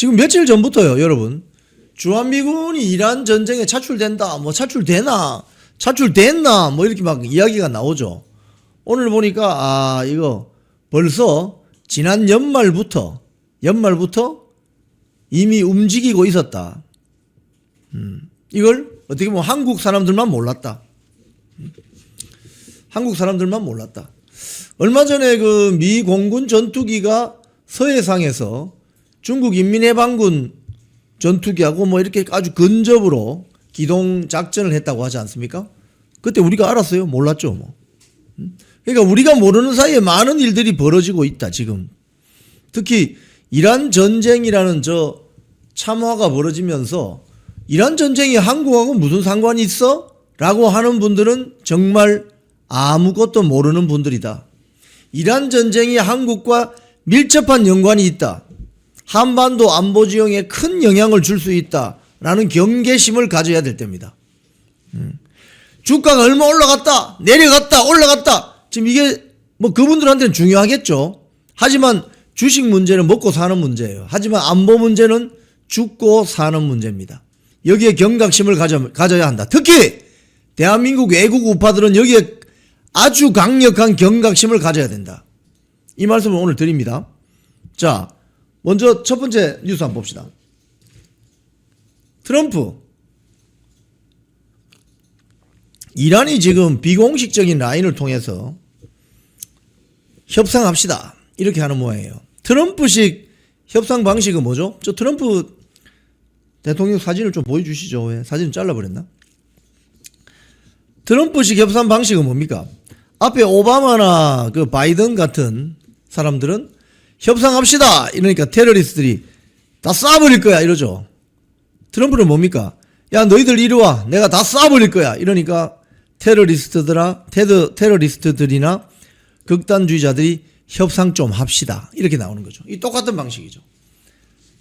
지금 며칠 전부터요, 여러분. 주한미군이 이란 전쟁에 차출된다, 뭐 차출되나, 차출됐나, 뭐 이렇게 막 이야기가 나오죠. 오늘 보니까, 이거 벌써 지난 연말부터 이미 움직이고 있었다. 이걸 어떻게 보면 한국 사람들만 몰랐다. 한국 사람들만 몰랐다. 얼마 전에 그 미 공군 전투기가 서해상에서 중국 인민해방군 전투기하고 뭐 이렇게 아주 근접으로 기동 작전을 했다고 하지 않습니까? 그때 우리가 알았어요? 몰랐죠, 뭐. 그러니까 우리가 모르는 사이에 많은 일들이 벌어지고 있다, 지금. 특히 이란 전쟁이라는 저 참화가 벌어지면서 이란 전쟁이 한국하고 무슨 상관이 있어? 라고 하는 분들은 정말 아무것도 모르는 분들이다. 이란 전쟁이 한국과 밀접한 연관이 있다. 한반도 안보 지형에 큰 영향을 줄 수 있다라는 경계심을 가져야 될 때입니다. 주가가 얼마 올라갔다, 내려갔다, 올라갔다. 지금 이게 뭐 그분들한테는 중요하겠죠. 하지만 주식 문제는 먹고 사는 문제예요. 하지만 안보 문제는 죽고 사는 문제입니다. 여기에 경각심을 가져야 한다. 특히 대한민국 외국 우파들은 여기에 아주 강력한 경각심을 가져야 된다. 이 말씀을 오늘 드립니다. 자, 먼저 첫 번째 뉴스 한번 봅시다. 트럼프. 이란이 지금 비공식적인 라인을 통해서 협상합시다, 이렇게 하는 모양이에요. 트럼프식 협상 방식은 뭐죠? 저 트럼프 대통령 사진을 좀 보여주시죠. 왜 사진을 잘라버렸나? 트럼프식 협상 방식은 뭡니까? 앞에 오바마나 그 바이든 같은 사람들은 협상합시다 이러니까 테러리스트들이 다 쏴버릴 거야 이러죠. 트럼프는 뭡니까? 야, 너희들 이리 와, 내가 다 쏴버릴 거야 이러니까 테러리스트들이나 극단주의자들이 협상 좀 합시다 이렇게 나오는 거죠. 이 똑같은 방식이죠.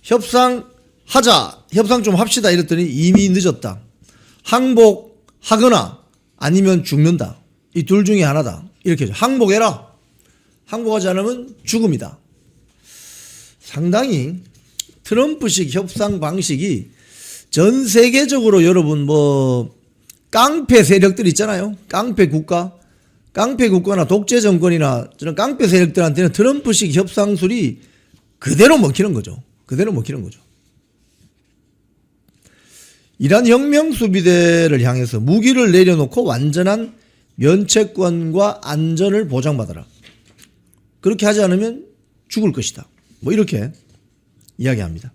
협상하자, 협상 좀 합시다 이랬더니 이미 늦었다. 항복하거나 아니면 죽는다. 이 둘 중에 하나다. 이렇게 하죠. 항복해라. 항복하지 않으면 죽음이다. 상당히 트럼프식 협상 방식이 전 세계적으로 여러분 뭐 깡패 세력들 있잖아요. 깡패 국가나 독재 정권이나 저런 깡패 세력들한테는 트럼프식 협상술이 그대로 먹히는 거죠. 그대로 먹히는 거죠. 이란 혁명수비대를 향해서 무기를 내려놓고 완전한 면책권과 안전을 보장받아라. 그렇게 하지 않으면 죽을 것이다. 뭐 이렇게 이야기합니다.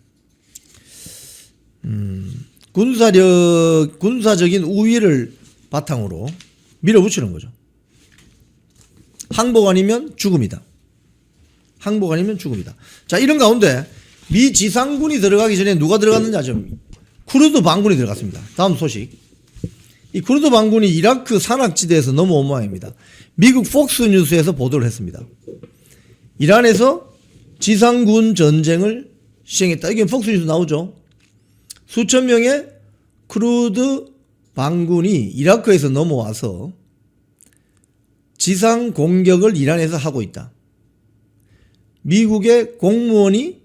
군사적인 우위를 바탕으로 밀어붙이는 거죠. 항복 아니면 죽음이다. 항복 아니면 죽음이다. 자, 이런 가운데 미 지상군이 들어가기 전에 누가 들어갔는지 아죠? 쿠르드 반군이 들어갔습니다. 다음 소식. 이 쿠르드 반군이 이라크 산악지대에서 넘어온 모양입니다. 미국 폭스뉴스에서 보도를 했습니다. 이란에서 지상군 전쟁을 시행했다. 이게 폭스뉴스 나오죠. 수천 명의 쿠르드 반군이 이라크에서 넘어와서 지상 공격을 이란에서 하고 있다. 미국의 공무원이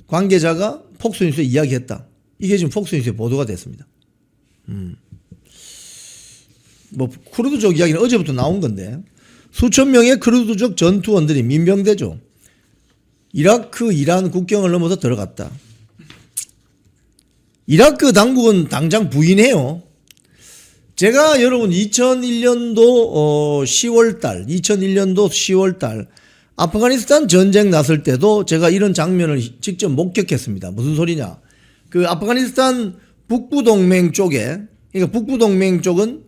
관계자가 폭스뉴스에 이야기했다. 이게 지금 폭스뉴스에 보도가 됐습니다. 뭐 쿠르드족 이야기는 어제부터 나온 건데 수천 명의 쿠르드족 전투원들이 민병대죠. 이라크 이란 국경을 넘어서 들어갔다. 이라크 당국은 당장 부인해요. 제가 여러분 2001년도 10월달 아프가니스탄 전쟁 났을 때도 제가 이런 장면을 직접 목격했습니다. 무슨 소리냐? 그 아프가니스탄 북부동맹 쪽에, 그러니까 북부동맹 쪽은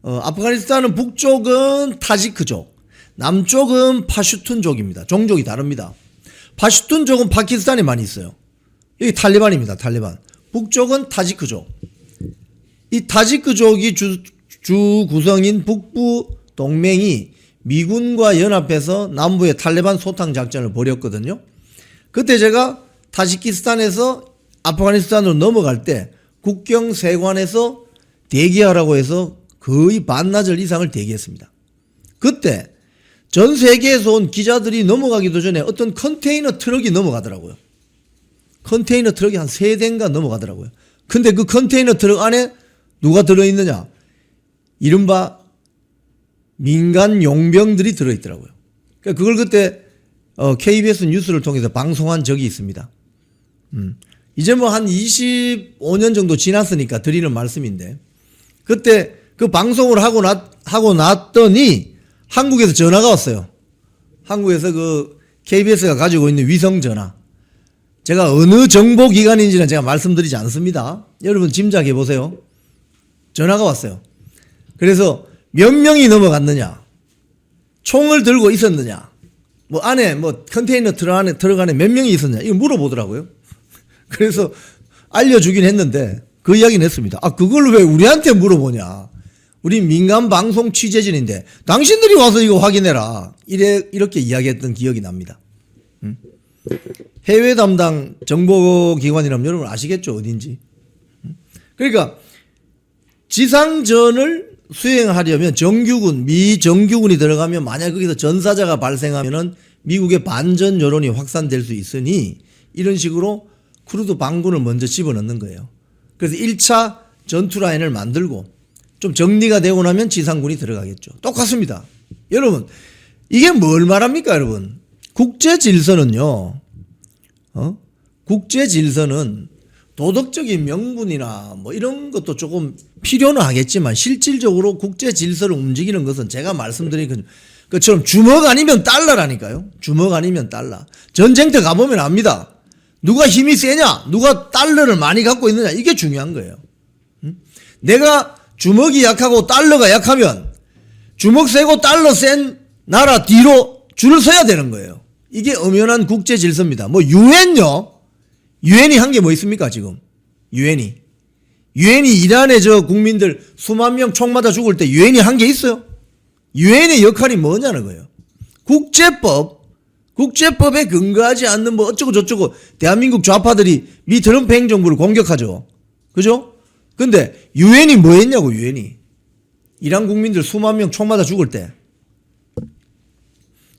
아프가니스탄은 북쪽은 타지크족, 남쪽은 파슈툰족입니다. 종족이 다릅니다. 파슈툰족은 파키스탄에 많이 있어요. 여기 탈레반입니다. 탈레반. 북쪽은 타지크족. 이 타지크족이 주 구성인 북부 동맹이 미군과 연합해서 남부에 탈레반 소탕 작전을 벌였거든요. 그때 제가 타지키스탄에서 아프가니스탄으로 넘어갈 때 국경 세관에서 대기하라고 해서 거의 반나절 이상을 대기했습니다. 그때 전 세계에서 온 기자들이 넘어가기도 전에 어떤 컨테이너 트럭이 넘어가더라고요. 컨테이너 트럭이 한 3대인가 넘어가더라고요. 근데 그 컨테이너 트럭 안에 누가 들어있느냐? 이른바 민간 용병들이 들어있더라고요. 그러니까 그걸 그때 KBS 뉴스를 통해서 방송한 적이 있습니다. 이제 뭐 한 25년 정도 지났으니까 드리는 말씀인데, 그때 그 방송을 하고 났더니 한국에서 전화가 왔어요. 한국에서 그 KBS가 가지고 있는 위성 전화. 제가 어느 정보기관인지는 제가 말씀드리지 않습니다. 여러분 짐작해 보세요. 전화가 왔어요. 그래서 몇 명이 넘어갔느냐? 총을 들고 있었느냐? 뭐 안에 뭐 컨테이너 트럭 안에 몇 명이 있었냐? 이거 물어보더라고요. 그래서 알려주긴 했는데 그 이야기는 했습니다. 아, 그걸 왜 우리한테 물어보냐? 우리 민간 방송 취재진인데 당신들이 와서 이거 확인해라. 이렇게 이야기했던 기억이 납니다. 해외 담당 정보기관이라면 여러분 아시겠죠? 어딘지. 그러니까 지상전을 수행하려면 미 정규군이 들어가면 만약 거기서 전사자가 발생하면은 미국의 반전 여론이 확산될 수 있으니 이런 식으로 크루드 반군을 먼저 집어넣는 거예요. 그래서 1차 전투 라인을 만들고 좀 정리가 되고 나면 지상군이 들어가겠죠. 똑같습니다. 여러분, 이게 뭘 말합니까, 여러분? 국제 질서는요, 국제 질서는 도덕적인 명분이나 뭐 이런 것도 조금 필요는 하겠지만 실질적으로 국제 질서를 움직이는 것은 제가 말씀드린 것처럼 주먹 아니면 달러라니까요. 주먹 아니면 달러. 전쟁터 가보면 압니다. 누가 힘이 세냐? 누가 달러를 많이 갖고 있느냐? 이게 중요한 거예요. 내가 주먹이 약하고 달러가 약하면 주먹 세고 달러 센 나라 뒤로 줄을 서야 되는 거예요. 이게 엄연한 국제 질서입니다. 뭐 유엔요. 유엔이 한 게 뭐 있습니까, 지금? 유엔이 이란의 저 국민들 수만 명 총 맞아 죽을 때 유엔이 한 게 있어요? 유엔의 역할이 뭐냐는 거예요. 국제법에 근거하지 않는 뭐 어쩌고 저쩌고 대한민국 좌파들이 미 트럼프 행정부를 공격하죠. 그죠? 근데 유엔이 뭐 했냐고, 유엔이. 이란 국민들 수만 명 총 맞아 죽을 때.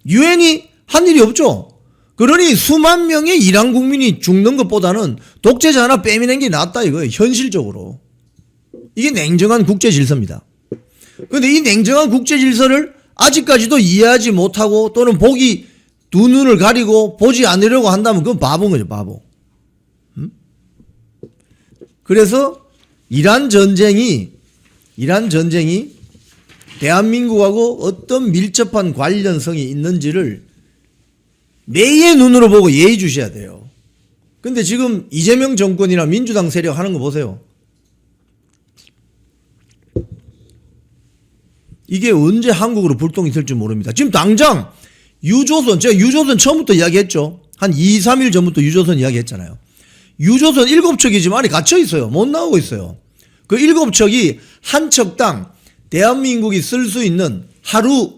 유엔이 한 일이 없죠. 그러니 수만 명의 이란 국민이 죽는 것보다는 독재자 하나 빼미는 게 낫다 이거예요. 현실적으로. 이게 냉정한 국제 질서입니다. 그런데 이 냉정한 국제 질서를 아직까지도 이해하지 못하고 또는 두 눈을 가리고 보지 않으려고 한다면 그건 바보인 거죠, 바보. 그래서 이란 전쟁이 대한민국하고 어떤 밀접한 관련성이 있는지를 매의 눈으로 보고 예의주셔야 돼요. 근데 지금 이재명 정권이나 민주당 세력 하는 거 보세요. 이게 언제 한국으로 불똥이 튈지 모릅니다. 지금 당장 제가 유조선 처음부터 이야기했죠. 한 2, 3일 전부터 유조선 이야기했잖아요. 유조선 7척이 지금 안에 갇혀 있어요. 못 나오고 있어요. 그 7척이 한 척당 대한민국이 하루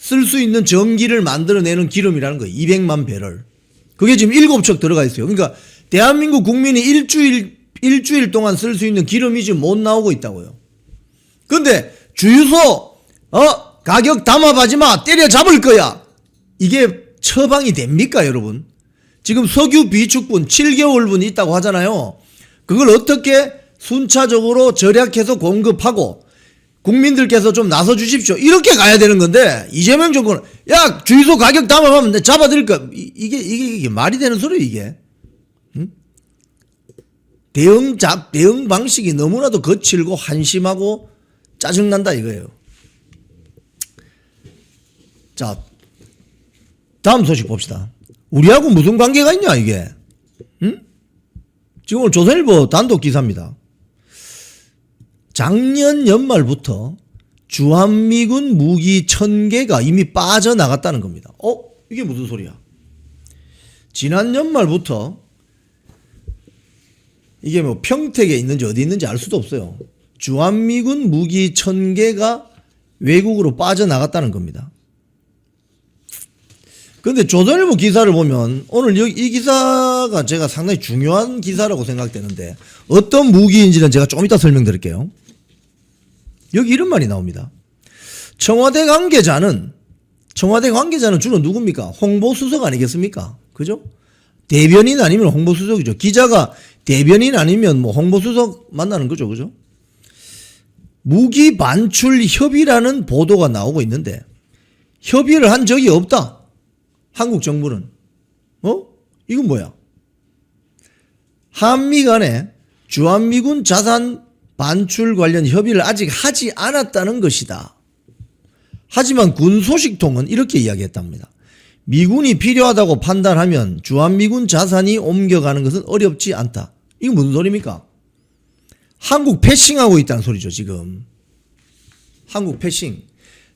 쓸 수 있는 전기를 만들어내는 기름이라는 거예요. 200만 배럴. 그게 지금 7척 들어가 있어요. 그러니까 대한민국 국민이 일주일 동안 쓸 수 있는 기름이 지금 못 나오고 있다고요. 근데 주유소 가격 담합하지 마. 때려잡을 거야. 이게 처방이 됩니까, 여러분? 지금 석유 비축분 7개월분 있다고 하잖아요. 그걸 어떻게 순차적으로 절약해서 공급하고 국민들께서 좀 나서 주십시오. 이렇게 가야 되는 건데 이재명 정권은 야, 주유소 가격 담합하면 내가 잡아드릴 거야. 이게 말이 되는 소리예요, 이게. 응? 대응 방식이 너무나도 거칠고 한심하고 짜증난다 이거예요. 자, 다음 소식 봅시다. 우리하고 무슨 관계가 있냐 이게. 응? 지금 오늘 조선일보 단독 기사입니다. 작년 연말부터 주한미군 무기 1000개가 이미 빠져나갔다는 겁니다. 이게 무슨 소리야? 지난 연말부터 이게 뭐 평택에 있는지 어디 있는지 알 수도 없어요. 주한미군 무기 1000개가 외국으로 빠져나갔다는 겁니다. 근데 조선일보 기사를 보면 오늘 이 기사가 제가 상당히 중요한 기사라고 생각되는데 어떤 무기인지는 제가 좀 이따 설명드릴게요. 여기 이런 말이 나옵니다. 청와대 관계자는 주로 누굽니까? 홍보수석 아니겠습니까? 그죠? 대변인 아니면 홍보수석이죠. 기자가 대변인 아니면 뭐 홍보수석 만나는 거죠. 그죠? 무기 반출 협의라는 보도가 나오고 있는데 협의를 한 적이 없다. 한국 정부는. 이건 뭐야? 한미 간에 주한미군 자산 반출 관련 협의를 아직 하지 않았다는 것이다. 하지만 군 소식통은 이렇게 이야기했답니다. 미군이 필요하다고 판단하면 주한미군 자산이 옮겨가는 것은 어렵지 않다. 이거 무슨 소리입니까? 한국 패싱하고 있다는 소리죠, 지금. 한국 패싱.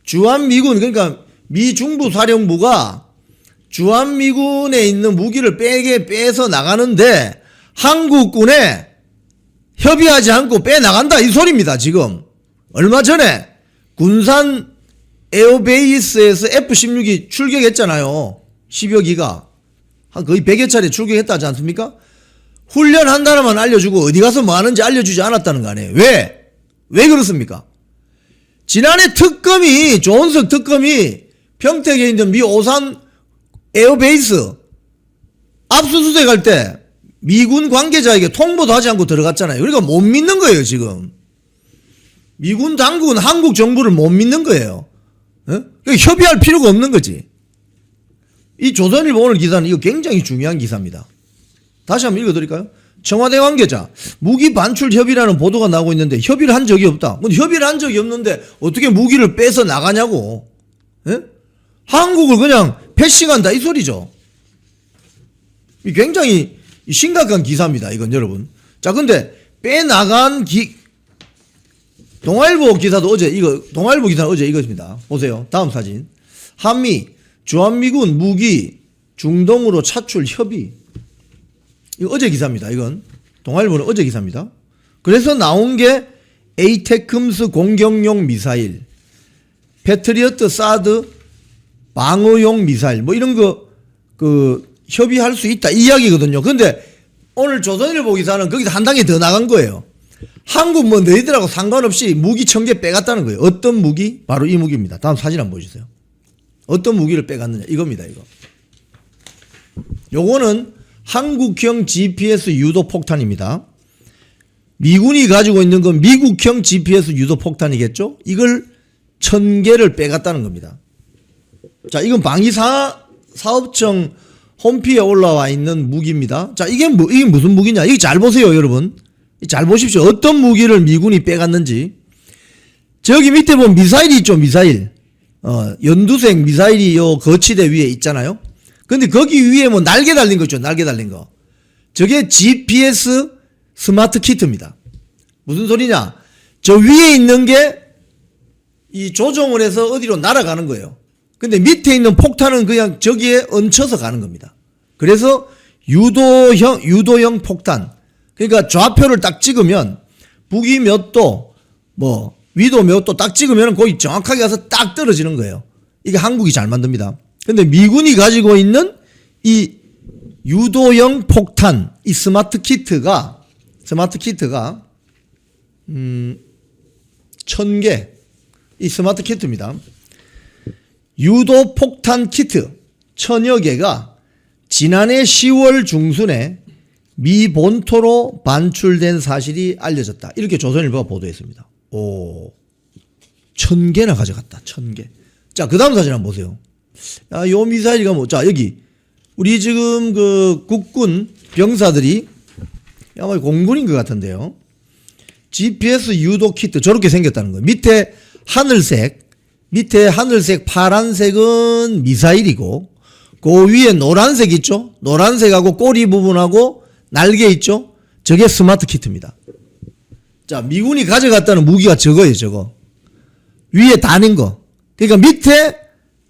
주한미군, 그러니까 미중부 사령부가 주한미군에 있는 무기를 빼서 나가는데 한국군에 협의하지 않고 빼나간다, 이 소리입니다, 지금. 얼마 전에 군산 에어베이스에서 F-16이 출격했잖아요. 10여 기가. 거의 100여 차례 출격했다지 않습니까? 훈련한다는만 알려주고 어디 가서 뭐 하는지 알려주지 않았다는 거 아니에요. 왜? 왜 그렇습니까? 지난해 특검이, 조은석 특검이 평택에 있는 미 오산 에어베이스 압수수색할 때 미군 관계자에게 통보도 하지 않고 들어갔잖아요. 그러니까 못 믿는 거예요, 지금. 미군 당국은 한국 정부를 못 믿는 거예요. 그러니까 협의할 필요가 없는 거지. 이 조선일보 오늘 기사는 이거 굉장히 중요한 기사입니다. 다시 한번 읽어드릴까요? 청와대 관계자, 무기 반출 협의라는 보도가 나오고 있는데 협의를 한 적이 없다. 근데 협의를 한 적이 없는데 어떻게 무기를 빼서 나가냐고. 한국을 그냥 패싱한다, 이 소리죠. 굉장히 심각한 기사입니다, 이건 여러분. 자, 근데 빼나간 동아일보 기사도 어제 동아일보 기사는 어제 이것입니다. 보세요. 다음 사진. 한미, 주한미군 무기 중동으로 차출 협의. 이거 어제 기사입니다. 이건 동아일보는 어제 기사입니다. 그래서 나온 게 에이테크임스 공격용 미사일, 패트리어트 사드 방어용 미사일, 뭐 이런 거 협의할 수 있다, 이 이야기거든요. 근데 오늘 조선일보 기사는 거기서 한 단계 더 나간 거예요. 한국 뭐 너희들하고 상관없이 무기 1000개 빼갔다는 거예요. 어떤 무기? 바로 이 무기입니다. 다음 사진 한번 보여주세요. 어떤 무기를 빼갔느냐, 이겁니다. 이거. 요거는 한국형 GPS 유도 폭탄입니다. 미군이 가지고 있는 건 미국형 GPS 유도 폭탄이겠죠? 이걸 1000개를 빼갔다는 겁니다. 자, 이건 방위사업청 홈피에 올라와 있는 무기입니다. 자, 이게 무슨 무기냐? 이거 잘 보세요, 여러분. 잘 보십시오. 어떤 무기를 미군이 빼갔는지. 저기 밑에 보면 미사일이 있죠, 미사일. 연두색 미사일이 요 거치대 위에 있잖아요. 근데 거기 위에 뭐 날개 달린 거 있죠, 날개 달린 거. 저게 GPS 스마트 키트입니다. 무슨 소리냐? 저 위에 있는 게 이 조종을 해서 어디로 날아가는 거예요. 근데 밑에 있는 폭탄은 그냥 저기에 얹혀서 가는 겁니다. 그래서 유도형 폭탄. 그러니까 좌표를 딱 찍으면 북위 몇 도, 뭐 위도 몇 도 딱 찍으면 거기 정확하게 가서 딱 떨어지는 거예요. 이게 한국이 잘 만듭니다. 근데 미군이 가지고 있는 이 유도형 폭탄, 이 스마트 키트가 1000개, 이 스마트 키트입니다. 유도 폭탄 키트 1000여 개가 지난해 10월 중순에 미 본토로 반출된 사실이 알려졌다. 이렇게 조선일보가 보도했습니다. 1000개나 가져갔다. 1000개. 자, 그 다음 사진 한번 보세요. 요 미사일이 뭐, 자, 여기 우리 지금 그 국군 병사들이 아마 공군인 것 같은데요. GPS 유도 키트 저렇게 생겼다는 거예요. 밑에 하늘색 파란색은 미사일이고 그 위에 노란색 있죠? 노란색하고 꼬리 부분하고 날개 있죠? 저게 스마트 키트입니다. 자, 미군이 가져갔다는 무기가 저거예요, 저거. 위에 다는 거. 그러니까 밑에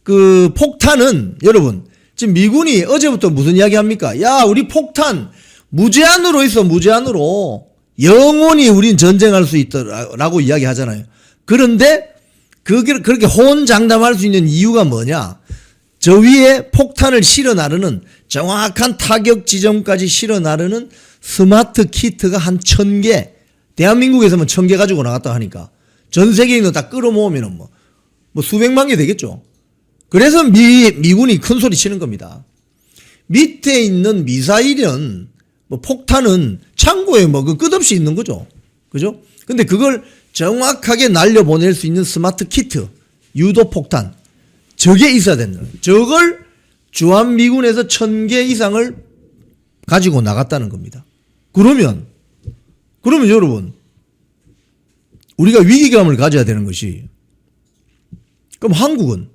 그 폭탄은 여러분 지금 미군이 어제부터 무슨 이야기 합니까? 야, 우리 폭탄 무제한으로 있어, 무제한으로. 영원히 우린 전쟁할 수 있다라고 이야기 하잖아요. 그런데 그렇게 호언장담할 수 있는 이유가 뭐냐? 저 위에 폭탄을 실어 나르는 정확한 타격 지점까지 실어 나르는 스마트 키트가 한 1000개. 대한민국에서만 1000개 가지고 나갔다 하니까 전 세계에 있는 다 끌어모으면 뭐 수백만 개 되겠죠. 그래서 미군이 큰 소리 치는 겁니다. 밑에 있는 미사일은 뭐 폭탄은 창고에 뭐 그 끝없이 있는 거죠. 그죠? 근데 그걸 정확하게 날려보낼 수 있는 스마트 키트, 유도 폭탄, 저게 있어야 된다. 저걸 주한미군에서 1000개 이상을 가지고 나갔다는 겁니다. 그러면 여러분, 우리가 위기감을 가져야 되는 것이, 그럼 한국은,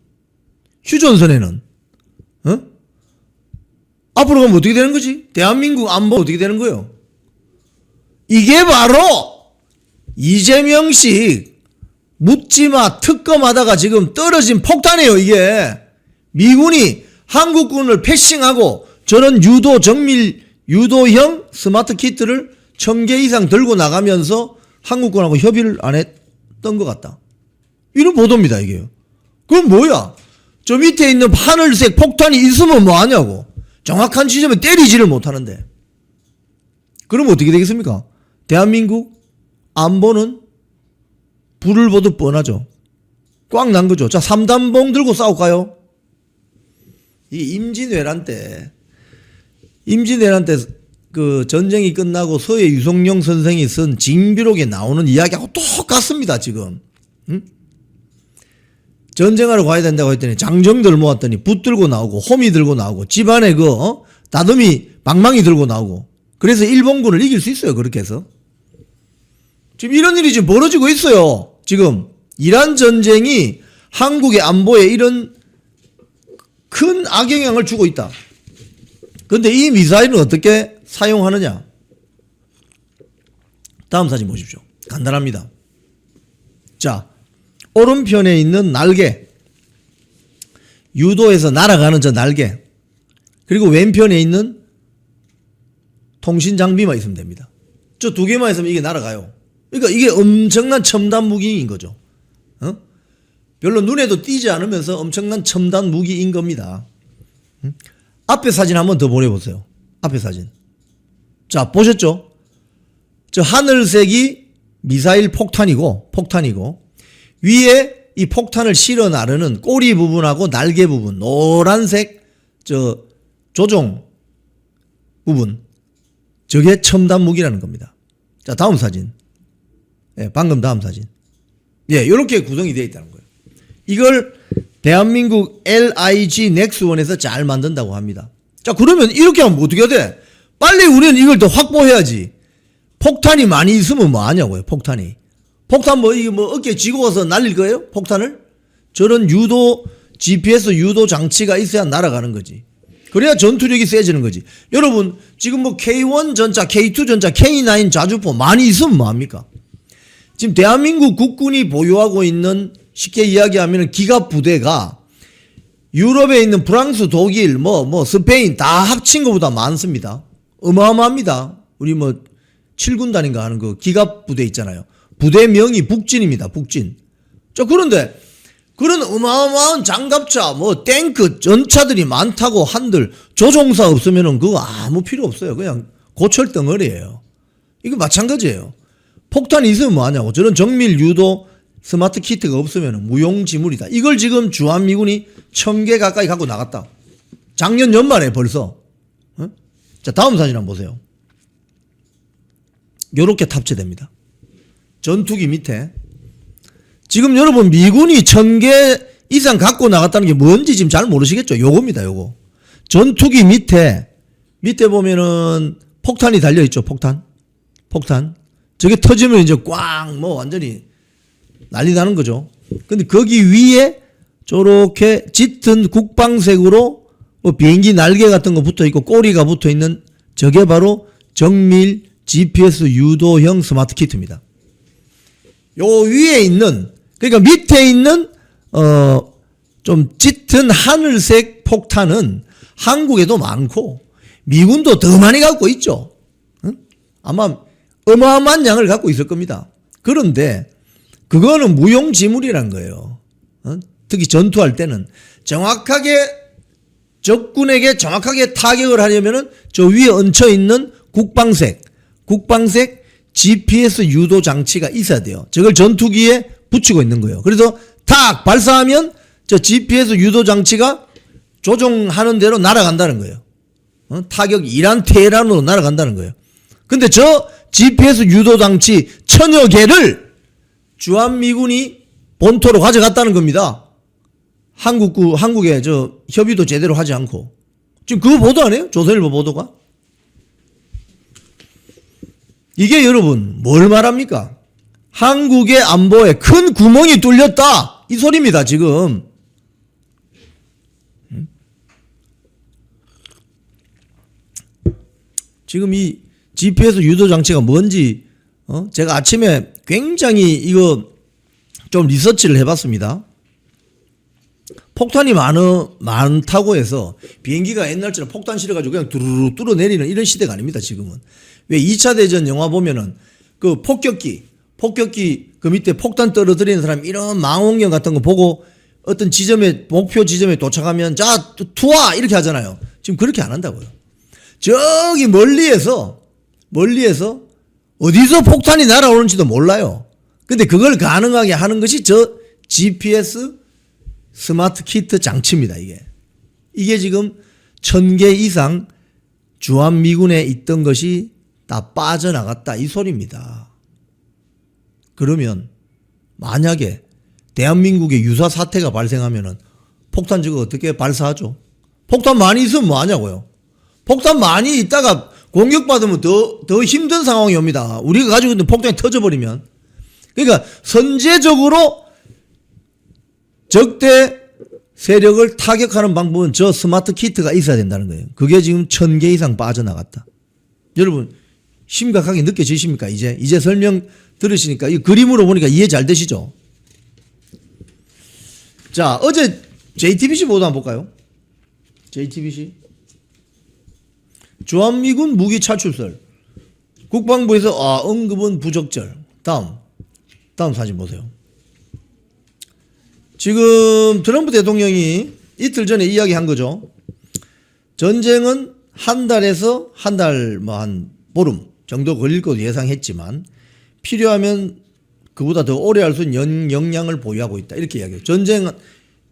휴전선에는, 앞으로 가면 어떻게 되는 거지? 대한민국 안보 어떻게 되는 거예요? 이게 바로 이재명식 묻지마 특검하다가 지금 떨어진 폭탄이에요. 이게 미군이 한국군을 패싱하고 저런 정밀 유도형 스마트 키트를 1000개 이상 들고 나가면서 한국군하고 협의를 안 했던 것 같다. 이런 보도입니다, 이게요. 그럼 뭐야? 저 밑에 있는 하늘색 폭탄이 있으면 뭐 하냐고. 정확한 지점에 때리지를 못하는데. 그럼 어떻게 되겠습니까? 대한민국 안보는 불을 보듯 뻔하죠. 꽉 난 거죠. 자, 3단봉 들고 싸울까요? 이 임진왜란 때 그 전쟁이 끝나고 서해 유성룡 선생이 쓴 징비록에 나오는 이야기하고 똑같습니다, 지금. 응? 전쟁하러 가야 된다고 했더니 장정들 모았더니 붓 들고 나오고 호미 들고 나오고 집안에 다듬이 방망이 들고 나오고, 그래서 일본군을 이길 수 있어요. 그렇게 해서 지금 이런 일이 지금 벌어지고 있어요. 지금 이란 전쟁이 한국의 안보에 이런 큰 악영향을 주고 있다. 근데 이 미사일은 어떻게 사용하느냐? 다음 사진 보십시오. 간단합니다. 자, 오른편에 있는 날개, 유도에서 날아가는 저 날개, 그리고 왼편에 있는 통신 장비만 있으면 됩니다. 저 두 개만 있으면 이게 날아가요. 그러니까 이게 엄청난 첨단 무기인 거죠. 별로 눈에도 띄지 않으면서 엄청난 첨단 무기인 겁니다. 앞에 사진 한번 더 보내보세요. 앞에 사진. 자, 보셨죠? 저 하늘색이 미사일 폭탄이고 위에 이 폭탄을 실어 나르는 꼬리 부분하고 날개 부분, 노란색 저 조종 부분, 저게 첨단 무기라는 겁니다. 자, 다음 사진. 예, 방금 다음 사진. 예, 이렇게 구성이 되어 있다는 거예요. 이걸 대한민국 LIG 넥스원에서 잘 만든다고 합니다. 자, 그러면 이렇게 하면 어떻게 해야 돼? 빨리 우리는 이걸 더 확보해야지. 폭탄이 많이 있으면 뭐 하냐고요, 폭탄이. 폭탄 이게 어깨 쥐고 와서 날릴 거예요? 폭탄을? 저런 GPS 유도 장치가 있어야 날아가는 거지. 그래야 전투력이 세지는 거지. 여러분, 지금 K1 전차, K2 전차, K9 자주포 많이 있으면 뭐 합니까? 지금 대한민국 국군이 보유하고 있는, 쉽게 이야기하면 기갑 부대가 유럽에 있는 프랑스, 독일, 스페인 다 합친 것보다 많습니다. 어마어마합니다. 우리 7군단인가 하는 그 기갑 부대 있잖아요. 부대명이 북진입니다. 북진. 자, 그런데 그런 어마어마한 장갑차, 탱크, 전차들이 많다고 한들 조종사 없으면은 그거 아무 필요 없어요. 그냥 고철 덩어리예요. 이거 마찬가지예요. 폭탄이 있으면 뭐 하냐고. 저런 정밀 유도 스마트 키트가 없으면 무용지물이다. 이걸 지금 주한미군이 1000개 가까이 갖고 나갔다. 작년 연말에 벌써. 자, 다음 사진 한번 보세요. 요렇게 탑재됩니다. 전투기 밑에. 지금 여러분, 미군이 1000개 이상 갖고 나갔다는 게 뭔지 지금 잘 모르시겠죠? 요겁니다, 요거. 전투기 밑에 보면은 폭탄이 달려있죠, 폭탄. 저게 터지면 이제 꽝, 완전히 난리 나는 거죠. 근데 거기 위에 저렇게 짙은 국방색으로 비행기 날개 같은 거 붙어 있고 꼬리가 붙어 있는 저게 바로 정밀 GPS 유도형 스마트 키트입니다. 요 위에 있는, 그러니까 밑에 있는 좀 짙은 하늘색 폭탄은 한국에도 많고 미군도 더 많이 갖고 있죠. 아마 어마어마한 양을 갖고 있을 겁니다. 그런데 그거는 무용지물이란 거예요. 특히 전투할 때는 정확하게 적군에게 정확하게 타격을 하려면은 저 위에 얹혀 있는 국방색 GPS 유도 장치가 있어야 돼요. 저걸 전투기에 붙이고 있는 거예요. 그래서 탁 발사하면 저 GPS 유도 장치가 조종하는 대로 날아간다는 거예요. 타격 이란 테헤란으로 날아간다는 거예요. 근데 저 GPS 유도 장치 1000여 개를 주한미군이 본토로 가져갔다는 겁니다. 한국에 저 협의도 제대로 하지 않고. 지금 그거 보도 안 해요? 조선일보 보도가? 이게 여러분 뭘 말합니까? 한국의 안보에 큰 구멍이 뚫렸다 이 소리입니다. 지금 이 GPS 유도 장치가 뭔지 제가 아침에 굉장히 이거 좀 리서치를 해봤습니다. 폭탄이 많다고 해서 비행기가 옛날처럼 폭탄 실어가지고 그냥 두루루 뚫어내리는 이런 시대가 아닙니다. 지금은. 왜 2차 대전 영화 보면은 그 폭격기 그 밑에 폭탄 떨어뜨리는 사람 이런 망원경 같은 거 보고 어떤 목표 지점에 도착하면 자 투하 이렇게 하잖아요. 지금 그렇게 안 한다고요. 저기 멀리에서 어디서 폭탄이 날아오는지도 몰라요. 근데 그걸 가능하게 하는 것이 저 GPS 스마트 키트 장치입니다. 이게 지금 1000개 이상 주한미군에 있던 것이 다 빠져나갔다 이 소리입니다. 그러면 만약에 대한민국에 유사 사태가 발생하면은 폭탄 저거 어떻게 발사하죠? 폭탄 많이 있으면 뭐 하냐고요? 폭탄 많이 있다가 공격받으면 더 힘든 상황이 옵니다. 우리가 가지고 있는 폭탄이 터져버리면. 그러니까 선제적으로 적대 세력을 타격하는 방법은 저 스마트 키트가 있어야 된다는 거예요. 그게 지금 1000개 이상 빠져나갔다. 여러분 심각하게 느껴지십니까? 이제 설명 들으시니까 이 그림으로 보니까 이해 잘 되시죠? 자, 어제 JTBC 보도 한번 볼까요? JTBC 주한미군 무기 차출설 국방부에서 언급은 부적절. 다음 사진 보세요. 지금 트럼프 대통령이 이틀 전에 이야기한 거죠. 전쟁은 한 달에서 한 보름 정도 걸릴 것으로 예상했지만 필요하면 그보다 더 오래 할 수 있는 역량을 보유하고 있다. 이렇게 이야기해요. 전쟁은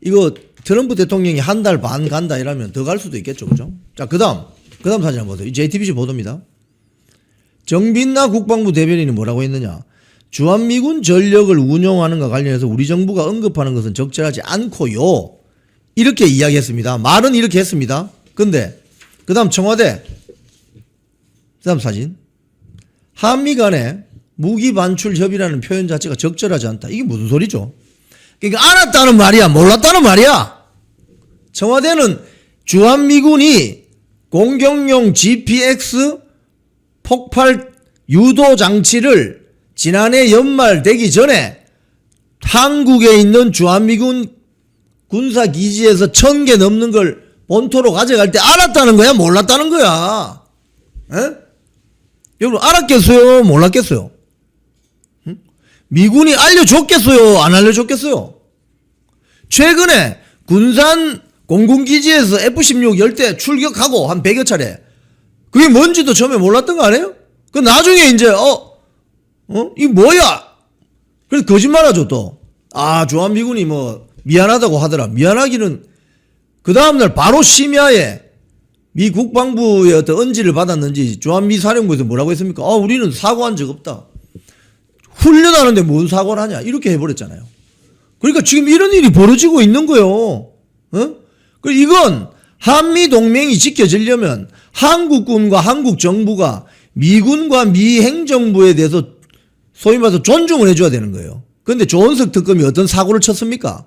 이거 트럼프 대통령이 한 달 반 간다 이러면 더 갈 수도 있겠죠. 그죠? 자, 그 다음 사진 한번 보세요. JTBC 보도입니다. 정빈나 국방부 대변인이 뭐라고 했느냐. 주한미군 전력을 운용하는 것과 관련해서 우리 정부가 언급하는 것은 적절하지 않고요. 이렇게 이야기했습니다. 말은 이렇게 했습니다. 근데 그 다음 청와대 그 다음 사진 한미 간에 무기 반출 협의라는 표현 자체가 적절하지 않다. 이게 무슨 소리죠? 그러니까 알았다는 말이야 몰랐다는 말이야. 청와대는 주한미군이 공격용 GPX 폭발 유도 장치를 지난해 연말 되기 전에 한국에 있는 주한미군 군사기지에서 1000개 넘는 걸 본토로 가져갈 때 알았다는 거야 몰랐다는 거야. 에? 여러분 알았겠어요 몰랐겠어요? 응? 미군이 알려줬겠어요 안 알려줬겠어요? 최근에 군산 공군기지에서 F-16 10대 출격하고 한 100여 차례 그게 뭔지도 처음에 몰랐던 거 아니에요? 그 나중에 이제 이게 뭐야? 그래서 거짓말하죠 또. 주한미군이 뭐 미안하다고 하더라. 미안하기는 그 다음날 바로 심야에 미 국방부의 어떤 언지를 받았는지 주한미 사령부에서 뭐라고 했습니까? 우리는 사고한 적 없다. 훈련하는데 뭔 사고를 하냐 이렇게 해버렸잖아요. 그러니까 지금 이런 일이 벌어지고 있는 거예요. 이건 한미 동맹이 지켜지려면 한국군과 한국 정부가 미군과 미 행정부에 대해서 소위 말해서 존중을 해줘야 되는 거예요. 그런데 조원석 특검이 어떤 사고를 쳤습니까?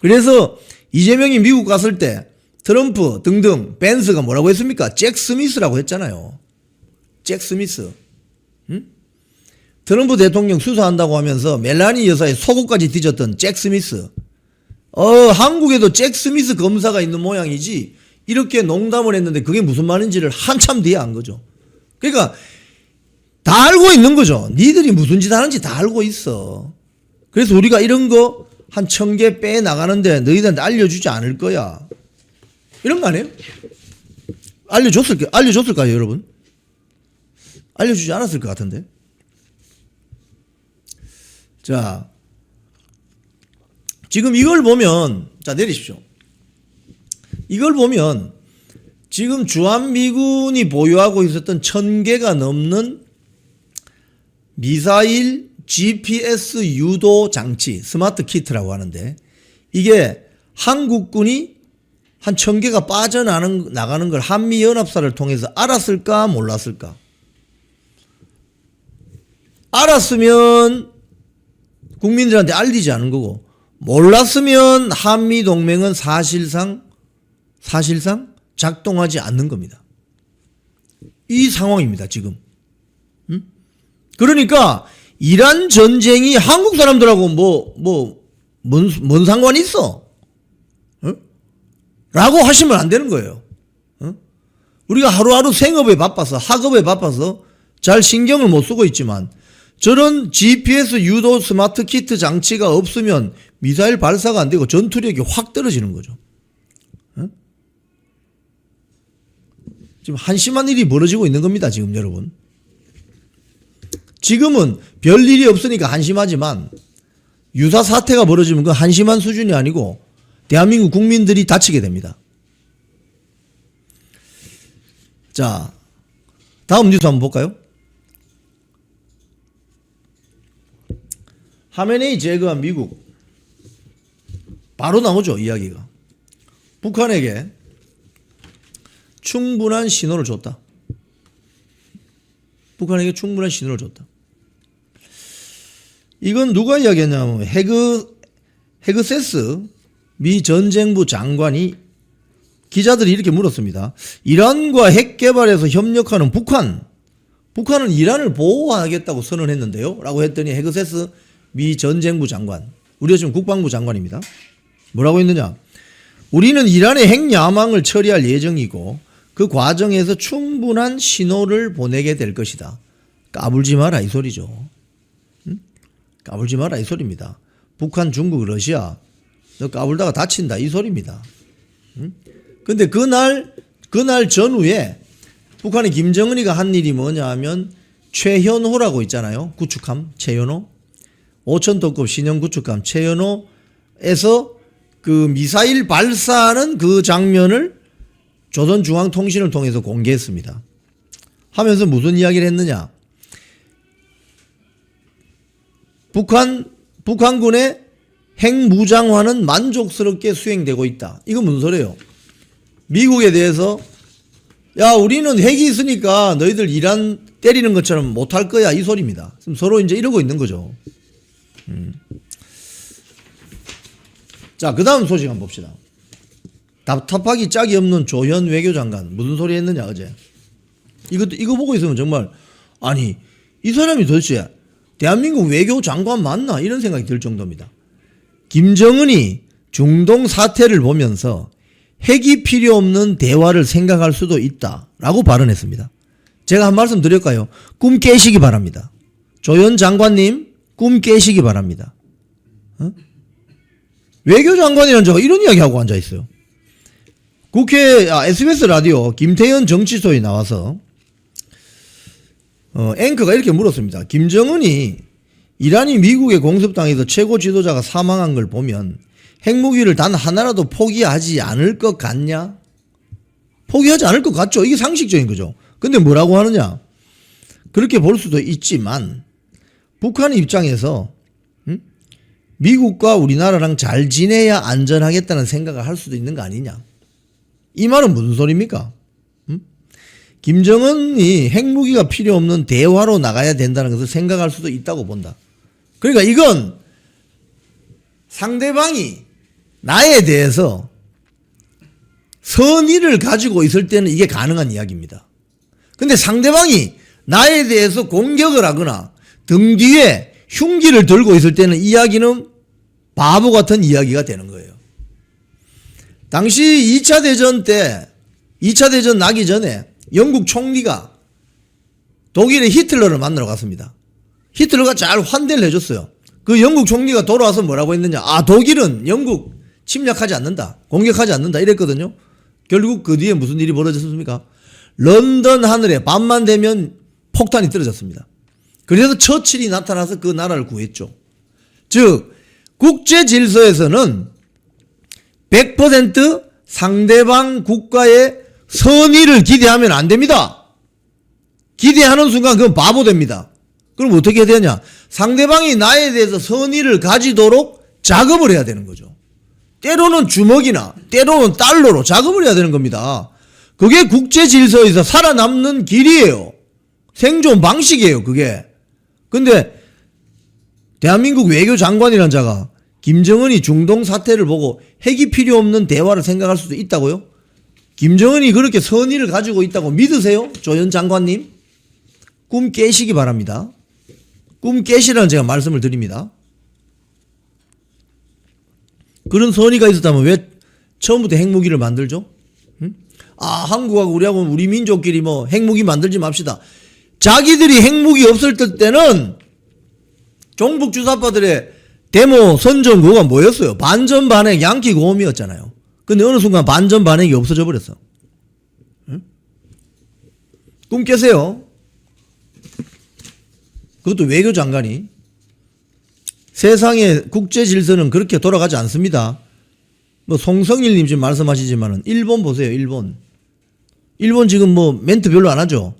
그래서 이재명이 미국 갔을 때 트럼프 등등 벤스가 뭐라고 했습니까? 잭 스미스라고 했잖아요. 잭 스미스. 응? 트럼프 대통령 수사한다고 하면서 멜라니 여사의 속옷까지 뒤졌던 잭 스미스. 한국에도 잭 스미스 검사가 있는 모양이지 이렇게 농담을 했는데 그게 무슨 말인지를 한참 뒤에 안 거죠. 그러니까 다 알고 있는 거죠. 니들이 무슨 짓 하는지 다 알고 있어. 그래서 우리가 이런 거 한 1000개 빼나가는데 너희들한테 알려주지 않을 거야. 이런 거 아니에요? 알려줬을까요, 여러분? 알려주지 않았을 것 같은데. 자, 지금 이걸 보면, 자, 내리십시오. 이걸 보면 지금 주한미군이 보유하고 있었던 1000개가 넘는 미사일 GPS 유도 장치, 스마트 키트라고 하는데, 이게 한국군이 한 1000개가 빠져나가는 걸 한미연합사를 통해서 알았을까 몰랐을까? 알았으면 국민들한테 알리지 않은 거고, 몰랐으면 한미동맹은 사실상 작동하지 않는 겁니다. 이 상황입니다, 지금. 그러니까 이란 전쟁이 한국 사람들하고 뭔 상관이 있어? 라고 하시면 안 되는 거예요. 우리가 하루하루 생업에 바빠서, 학업에 바빠서 잘 신경을 못 쓰고 있지만, 저런 GPS 유도 스마트 키트 장치가 없으면 미사일 발사가 안 되고 전투력이 확 떨어지는 거죠. 지금 한심한 일이 벌어지고 있는 겁니다, 지금 여러분. 지금은 별 일이 없으니까 한심하지만, 유사 사태가 벌어지면 그 한심한 수준이 아니고 대한민국 국민들이 다치게 됩니다. 자, 다음 뉴스 한번 볼까요? 하메네이 제거한 미국. 바로 나오죠, 이야기가. 북한에게 충분한 신호를 줬다. 북한에게 충분한 신호를 줬다. 이건 누가 이야기했냐면 헤그세스 미 전쟁부 장관이 기자들이 이렇게 물었습니다. 이란과 핵 개발에서 협력하는 북한은 이란을 보호하겠다고 선언했는데요? 라고 했더니 헤그세스 미 전쟁부 장관, 우리가 지금 국방부 장관입니다. 뭐라고 했느냐? 우리는 이란의 핵 야망을 처리할 예정이고 그 과정에서 충분한 신호를 보내게 될 것이다. 까불지 마라 이 소리죠. 까불지 마라 이 소리입니다. 북한, 중국, 러시아 너 까불다가 다친다 이 소리입니다. 근데 그날 전후에 북한의 김정은이가 한 일이 뭐냐 하면 최현호라고 있잖아요. 구축함 최현호. 5,000톤급 신형 구축함 최현호에서 그 미사일 발사하는 그 장면을 조선중앙통신을 통해서 공개했습니다. 하면서 무슨 이야기를 했느냐? 북한군의 핵무장화는 만족스럽게 수행되고 있다. 이거 무슨 소리예요? 미국에 대해서 야 우리는 핵이 있으니까 너희들 이란 때리는 것처럼 못할 거야 이 소리입니다. 지금 서로 이제 이러고 있는 거죠. 자, 그 다음 소식 한번 봅시다. 답답하기 짝이 없는 조현 외교장관 무슨 소리 했느냐 어제. 이거 보고 있으면 정말 아니 이 사람이 도대체 대한민국 외교장관 맞나 이런 생각이 들 정도입니다. 김정은이 중동 사태를 보면서 핵이 필요 없는 대화를 생각할 수도 있다라고 발언했습니다. 제가 한 말씀 드릴까요? 꿈 깨시기 바랍니다. 조현 장관님 꿈 깨시기 바랍니다. 외교장관이라는 자가 이런 이야기하고 앉아있어요. SBS 라디오 김태현 정치소에 나와서 앵커가 이렇게 물었습니다. 김정은이 이란이 미국에 공습당해서 최고 지도자가 사망한 걸 보면 핵무기를 단 하나라도 포기하지 않을 것 같냐? 포기하지 않을 것 같죠. 이게 상식적인 거죠. 근데 뭐라고 하느냐? 그렇게 볼 수도 있지만 북한 입장에서 미국과 우리나라랑 잘 지내야 안전하겠다는 생각을 할 수도 있는 거 아니냐? 이 말은 무슨 소리입니까? 김정은이 핵무기가 필요 없는 대화로 나가야 된다는 것을 생각할 수도 있다고 본다. 그러니까 이건 상대방이 나에 대해서 선의를 가지고 있을 때는 이게 가능한 이야기입니다. 근데 상대방이 나에 대해서 공격을 하거나 등 뒤에 흉기를 들고 있을 때는 이야기는 바보 같은 이야기가 되는 거예요. 당시 2차 대전 때 2차 대전 나기 전에 영국 총리가 독일의 히틀러를 만나러 갔습니다. 히틀러가 잘 환대를 해줬어요. 그 영국 총리가 돌아와서 뭐라고 했느냐? 독일은 영국 침략하지 않는다. 공격하지 않는다. 이랬거든요. 결국 그 뒤에 무슨 일이 벌어졌습니까? 런던 하늘에 밤만 되면 폭탄이 떨어졌습니다. 그래서 처칠이 나타나서 그 나라를 구했죠. 즉 국제 질서에서는 100% 상대방 국가의 선의를 기대하면 안 됩니다. 기대하는 순간 그건 바보 됩니다. 그럼 어떻게 해야 되냐? 상대방이 나에 대해서 선의를 가지도록 작업을 해야 되는 거죠. 때로는 주먹이나 때로는 달러로 작업을 해야 되는 겁니다. 그게 국제 질서에서 살아남는 길이에요. 생존 방식이에요, 그게. 근데 대한민국 외교장관이란 자가 김정은이 중동 사태를 보고 핵이 필요 없는 대화를 생각할 수도 있다고요? 김정은이 그렇게 선의를 가지고 있다고 믿으세요? 조현 장관님? 꿈 깨시기 바랍니다. 꿈 깨시라는 제가 말씀을 드립니다. 그런 선의가 있었다면 왜 처음부터 핵무기를 만들죠? 응? 아, 한국하고 우리하고 우리 민족끼리 뭐 핵무기 만들지 맙시다. 자기들이 핵무기 없을 때는 종북 주사파들의 데모 선전구가 뭐였어요? 반전반핵 양키 고음이었잖아요. 근데 어느 순간 반전반핵이 없어져 버렸어. 응? 꿈 깨세요. 그것도 외교장관이. 세상의 국제 질서는 그렇게 돌아가지 않습니다. 뭐 송성일님 지금 말씀하시지만은 일본 보세요. 일본 지금 뭐 멘트 별로 안 하죠.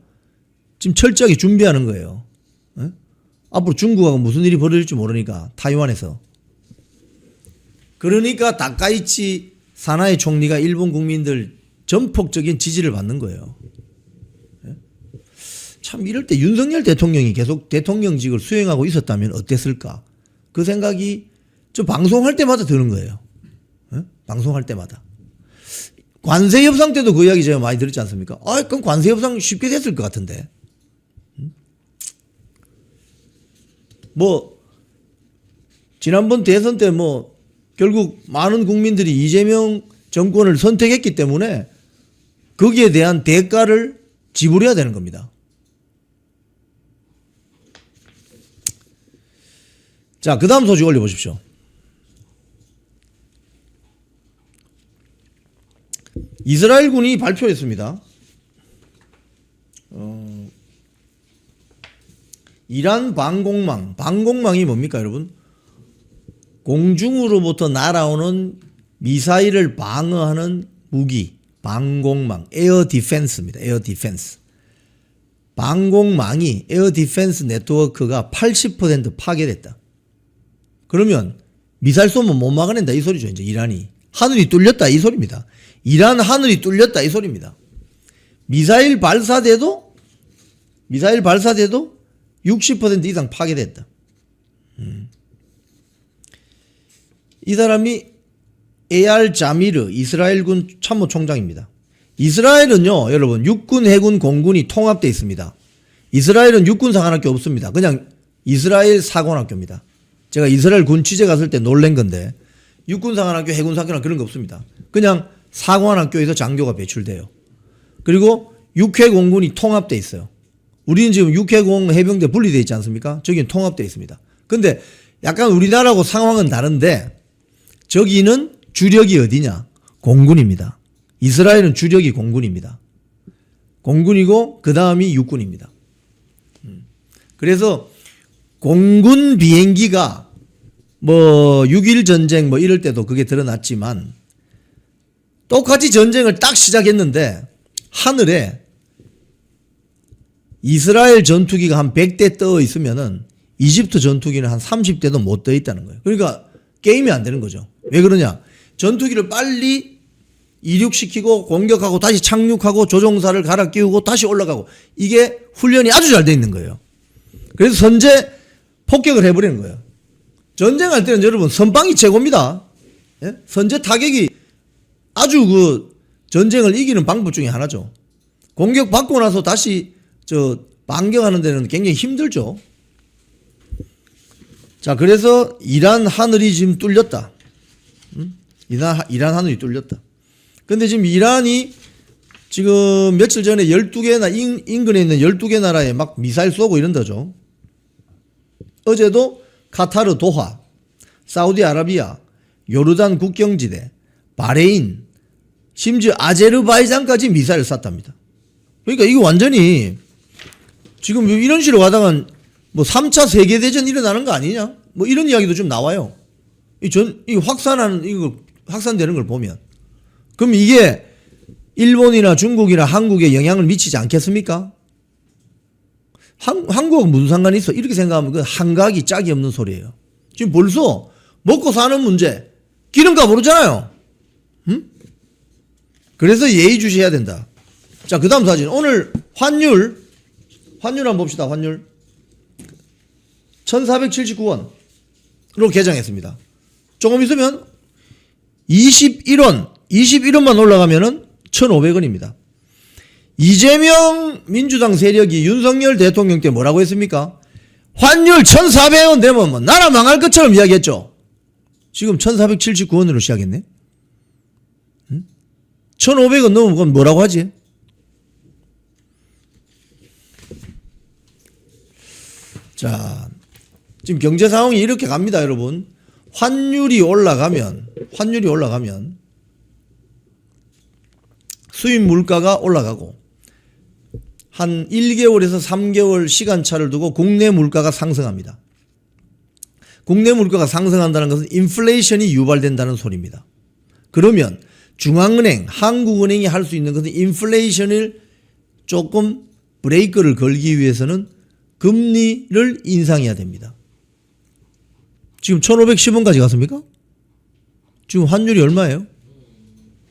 지금 철저하게 준비하는 거예요. 에? 앞으로 중국하고 무슨 일이 벌어질지 모르니까 타이완에서. 그러니까 다카이치 사나이 총리가 일본 국민들 전폭적인 지지를 받는 거예요. 에? 참 이럴 때 윤석열 대통령이 계속 대통령직을 수행하고 있었다면 어땠을까? 그 생각이 저 방송할 때마다 드는 거예요. 에? 방송할 때마다. 관세 협상 때도 그 이야기 제가 많이 들었지 않습니까? 아, 그럼 관세 협상 쉽게 됐을 것 같은데. 뭐 지난번 대선 때 뭐 결국 많은 국민들이 이재명 정권을 선택했기 때문에 거기에 대한 대가를 지불해야 되는 겁니다. 자, 그 다음 소식 올려보십시오. 이스라엘군이 발표했습니다. 이란 방공망이 뭡니까 여러분? 공중으로부터 날아오는 미사일을 방어하는 무기, 방공망, 에어 디펜스입니다. 에어 디펜스. 방공망이 에어 디펜스 네트워크가 80% 파괴됐다. 그러면 미사일 쏘면 못 막아낸다 이 소리죠. 이제 이란이. 하늘이 뚫렸다 이 소리입니다. 이란 하늘이 뚫렸다 이 소리입니다. 미사일 발사돼도 60% 이상 파괴됐다. 이 사람이 에알 자미르 이스라엘군 참모총장입니다. 이스라엘은요 여러분 육군 해군 공군이 통합되어 있습니다. 이스라엘은 육군사관학교 없습니다. 그냥 이스라엘 사관학교입니다. 제가 이스라엘 군 취재 갔을 때 놀란 건데 육군사관학교 해군사관학교 그런 거 없습니다. 그냥 사관학교에서 장교가 배출돼요. 그리고 육해공군이 통합되어 있어요. 우리는 지금 육해공 해병대 분리되어 있지 않습니까? 저기는 통합되어 있습니다. 근데 약간 우리나라하고 상황은 다른데 저기는 주력이 어디냐? 공군입니다. 이스라엘은 주력이 공군입니다. 공군이고 그 다음이 육군입니다. 그래서 공군 비행기가 뭐 6.1 전쟁 뭐 이럴 때도 그게 드러났지만 똑같이 전쟁을 딱 시작했는데 하늘에 이스라엘 전투기가 한 100대 떠 있으면은 이집트 전투기는 한 30대도 못 떠 있다는 거예요. 그러니까 게임이 안 되는 거죠. 왜 그러냐? 전투기를 빨리 이륙시키고 공격하고 다시 착륙하고 조종사를 갈아 끼우고 다시 올라가고 이게 훈련이 아주 잘 돼 있는 거예요. 그래서 선제 폭격을 해버리는 거예요. 전쟁할 때는 여러분 선빵이 최고입니다. 예? 선제 타격이 아주 그 전쟁을 이기는 방법 중에 하나죠. 공격 받고 나서 다시 반격하는 데는 굉장히 힘들죠. 자, 그래서 이란 하늘이 지금 뚫렸다. 이란 하늘이 뚫렸다. 근데 지금 이란이 지금 며칠 전에 12개 인근에 있는 12개 나라에 막 미사일 쏘고 이런다죠. 어제도 카타르 도하, 사우디아라비아, 요르단 국경지대, 바레인, 심지어 아제르바이잔까지 미사일을 쐈답니다. 그러니까 이거 완전히 지금 이런 식으로 가다가 뭐 3차 세계대전 일어나는 거 아니냐? 뭐 이런 이야기도 좀 나와요. 이 확산되는 걸 보면. 그럼 이게 일본이나 중국이나 한국에 영향을 미치지 않겠습니까? 한국은 무슨 상관이 있어? 이렇게 생각하면 그 한각이 짝이 없는 소리예요. 지금 벌써 먹고 사는 문제, 기름값 오르잖아요. 응? 그래서 예의주시해야 된다. 자, 그 다음 사진. 오늘 환율 한번 봅시다. 환율 1479원으로 개정했습니다. 조금 있으면 21원만 올라가면은 1,500원입니다. 이재명 민주당 세력이 윤석열 대통령 때 뭐라고 했습니까? 환율 1,400원 되면 뭐 나라 망할 것처럼 이야기했죠. 지금 1,479원으로 시작했네. 1,500원 넘으면 그건 뭐라고 하지? 자, 지금 경제 상황이 이렇게 갑니다, 여러분. 환율이 올라가면 수입 물가가 올라가고 한 1개월에서 3개월 시간차를 두고 국내 물가가 상승합니다. 국내 물가가 상승한다는 것은 인플레이션이 유발된다는 소리입니다. 그러면 중앙은행, 한국은행이 할 수 있는 것은 인플레이션을 조금 브레이크를 걸기 위해서는 금리를 인상해야 됩니다. 지금 1,510원까지 갔습니까? 지금 환율이 얼마예요?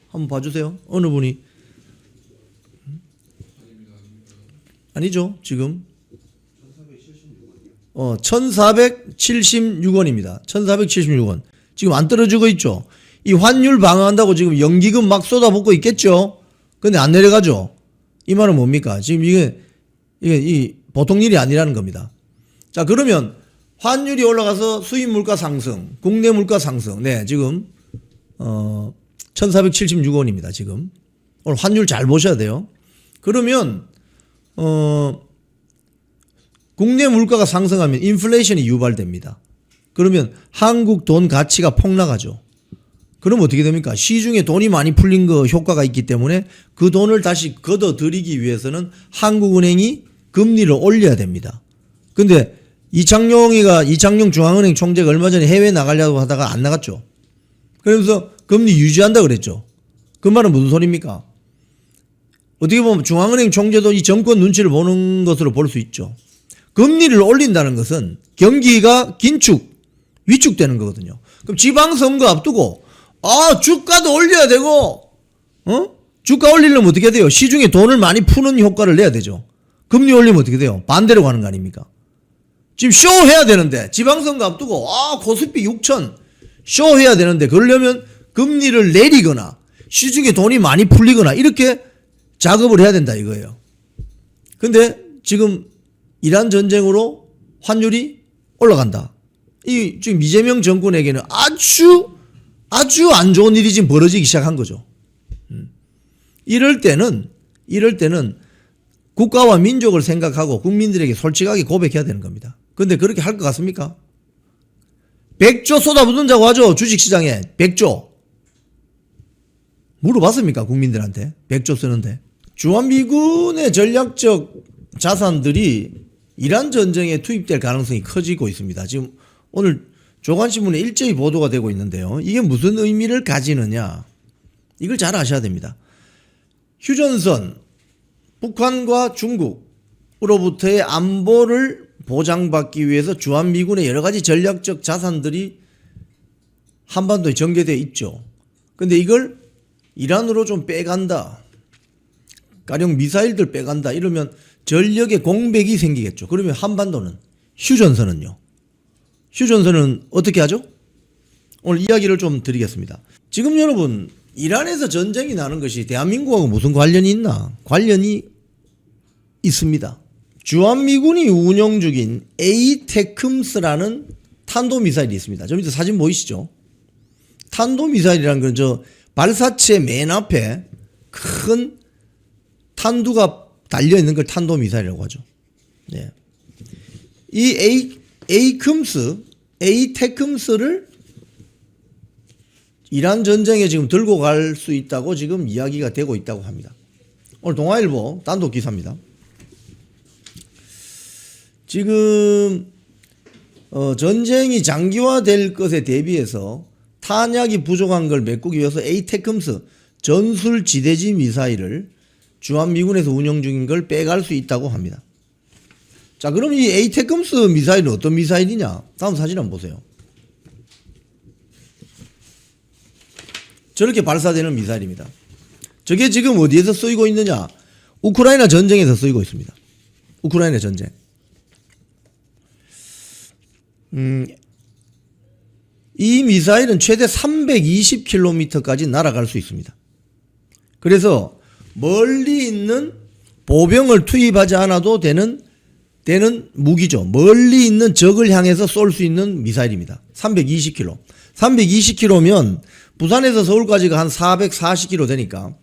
한번 봐주세요. 어느 분이? 아니죠. 지금 1,476원입니다. 1,476원. 지금 안 떨어지고 있죠. 이 환율 방어한다고 지금 연기금 막 쏟아붓고 있겠죠. 근데 안 내려가죠. 이 말은 뭡니까? 지금 이게 보통 일이 아니라는 겁니다. 자, 그러면 환율이 올라가서 수입 물가 상승, 국내 물가 상승. 네, 지금 1,476원입니다. 지금 오늘 환율 잘 보셔야 돼요. 그러면 국내 물가가 상승하면 인플레이션이 유발됩니다. 그러면 한국 돈 가치가 폭락하죠. 그럼 어떻게 됩니까? 시중에 돈이 많이 풀린 거 효과가 있기 때문에 그 돈을 다시 걷어들이기 위해서는 한국은행이 금리를 올려야 됩니다. 근데 이창용 중앙은행 총재가 얼마 전에 해외 나가려고 하다가 안 나갔죠. 그러면서 금리 유지한다 그랬죠. 그 말은 무슨 소리입니까? 어떻게 보면 중앙은행 총재도 이 정권 눈치를 보는 것으로 볼 수 있죠. 금리를 올린다는 것은 경기가 위축되는 거거든요. 그럼 지방선거 앞두고 주가도 올려야 되고 주가 올리려면 어떻게 돼요? 시중에 돈을 많이 푸는 효과를 내야 되죠. 금리 올리면 어떻게 돼요? 반대로 가는 거 아닙니까? 지금 쇼 해야 되는데 지방선거 앞두고 코스피 6천 쇼 해야 되는데 그러려면 금리를 내리거나 시중에 돈이 많이 풀리거나 이렇게 작업을 해야 된다 이거예요. 근데 지금 이란 전쟁으로 환율이 올라간다. 이 지금 이재명 정권에게는 아주 안 좋은 일이 지금 벌어지기 시작한 거죠. 이럴 때는 국가와 민족을 생각하고 국민들에게 솔직하게 고백해야 되는 겁니다. 근데 그렇게 할 것 같습니까? 100조 쏟아붓는다고 하죠. 주식시장에 100조. 물어봤습니까? 국민들한테. 100조 쓰는데. 주한미군의 전략적 자산들이 이란 전쟁에 투입될 가능성이 커지고 있습니다. 지금 오늘 조간신문에 일제히 보도가 되고 있는데요. 이게 무슨 의미를 가지느냐. 이걸 잘 아셔야 됩니다. 휴전선, 북한과 중국으로부터의 안보를 보장받기 위해서 주한미군의 여러 가지 전략적 자산들이 한반도에 전개되어 있죠. 근데 이걸 이란으로 좀 빼간다. 가령 미사일들 빼간다. 이러면 전력의 공백이 생기겠죠. 그러면 한반도는 휴전선은요. 휴전선은 어떻게 하죠? 오늘 이야기를 좀 드리겠습니다. 지금 여러분 이란에서 전쟁이 나는 것이 대한민국하고 무슨 관련이 있나? 관련이 있습니다. 주한미군이 운영 중인 에이테크스라는 탄도미사일이 있습니다. 저 밑에 사진 보이시죠? 탄도미사일이라는 건 저 발사체 맨 앞에 큰 탄두가 달려있는 걸 탄도미사일이라고 하죠. 네. 이 에이테크스를 이란 전쟁에 지금 들고 갈 수 있다고 지금 이야기가 되고 있다고 합니다. 오늘 동아일보 단독 기사입니다. 지금 전쟁이 장기화될 것에 대비해서 탄약이 부족한 걸 메꾸기 위해서 에이테크스 전술 지대지 미사일을 주한미군에서 운영 중인 걸 빼갈 수 있다고 합니다. 자, 그럼 이 에이테크스 미사일은 어떤 미사일이냐? 다음 사진 한번 보세요. 저렇게 발사되는 미사일입니다. 저게 지금 어디에서 쓰이고 있느냐? 우크라이나 전쟁에서 쓰이고 있습니다. 우크라이나 전쟁. 이 미사일은 최대 320km까지 날아갈 수 있습니다. 그래서 멀리 있는 보병을 투입하지 않아도 되는 무기죠. 멀리 있는 적을 향해서 쏠 수 있는 미사일입니다. 320km. 320km면 부산에서 서울까지가 한 440km 되니까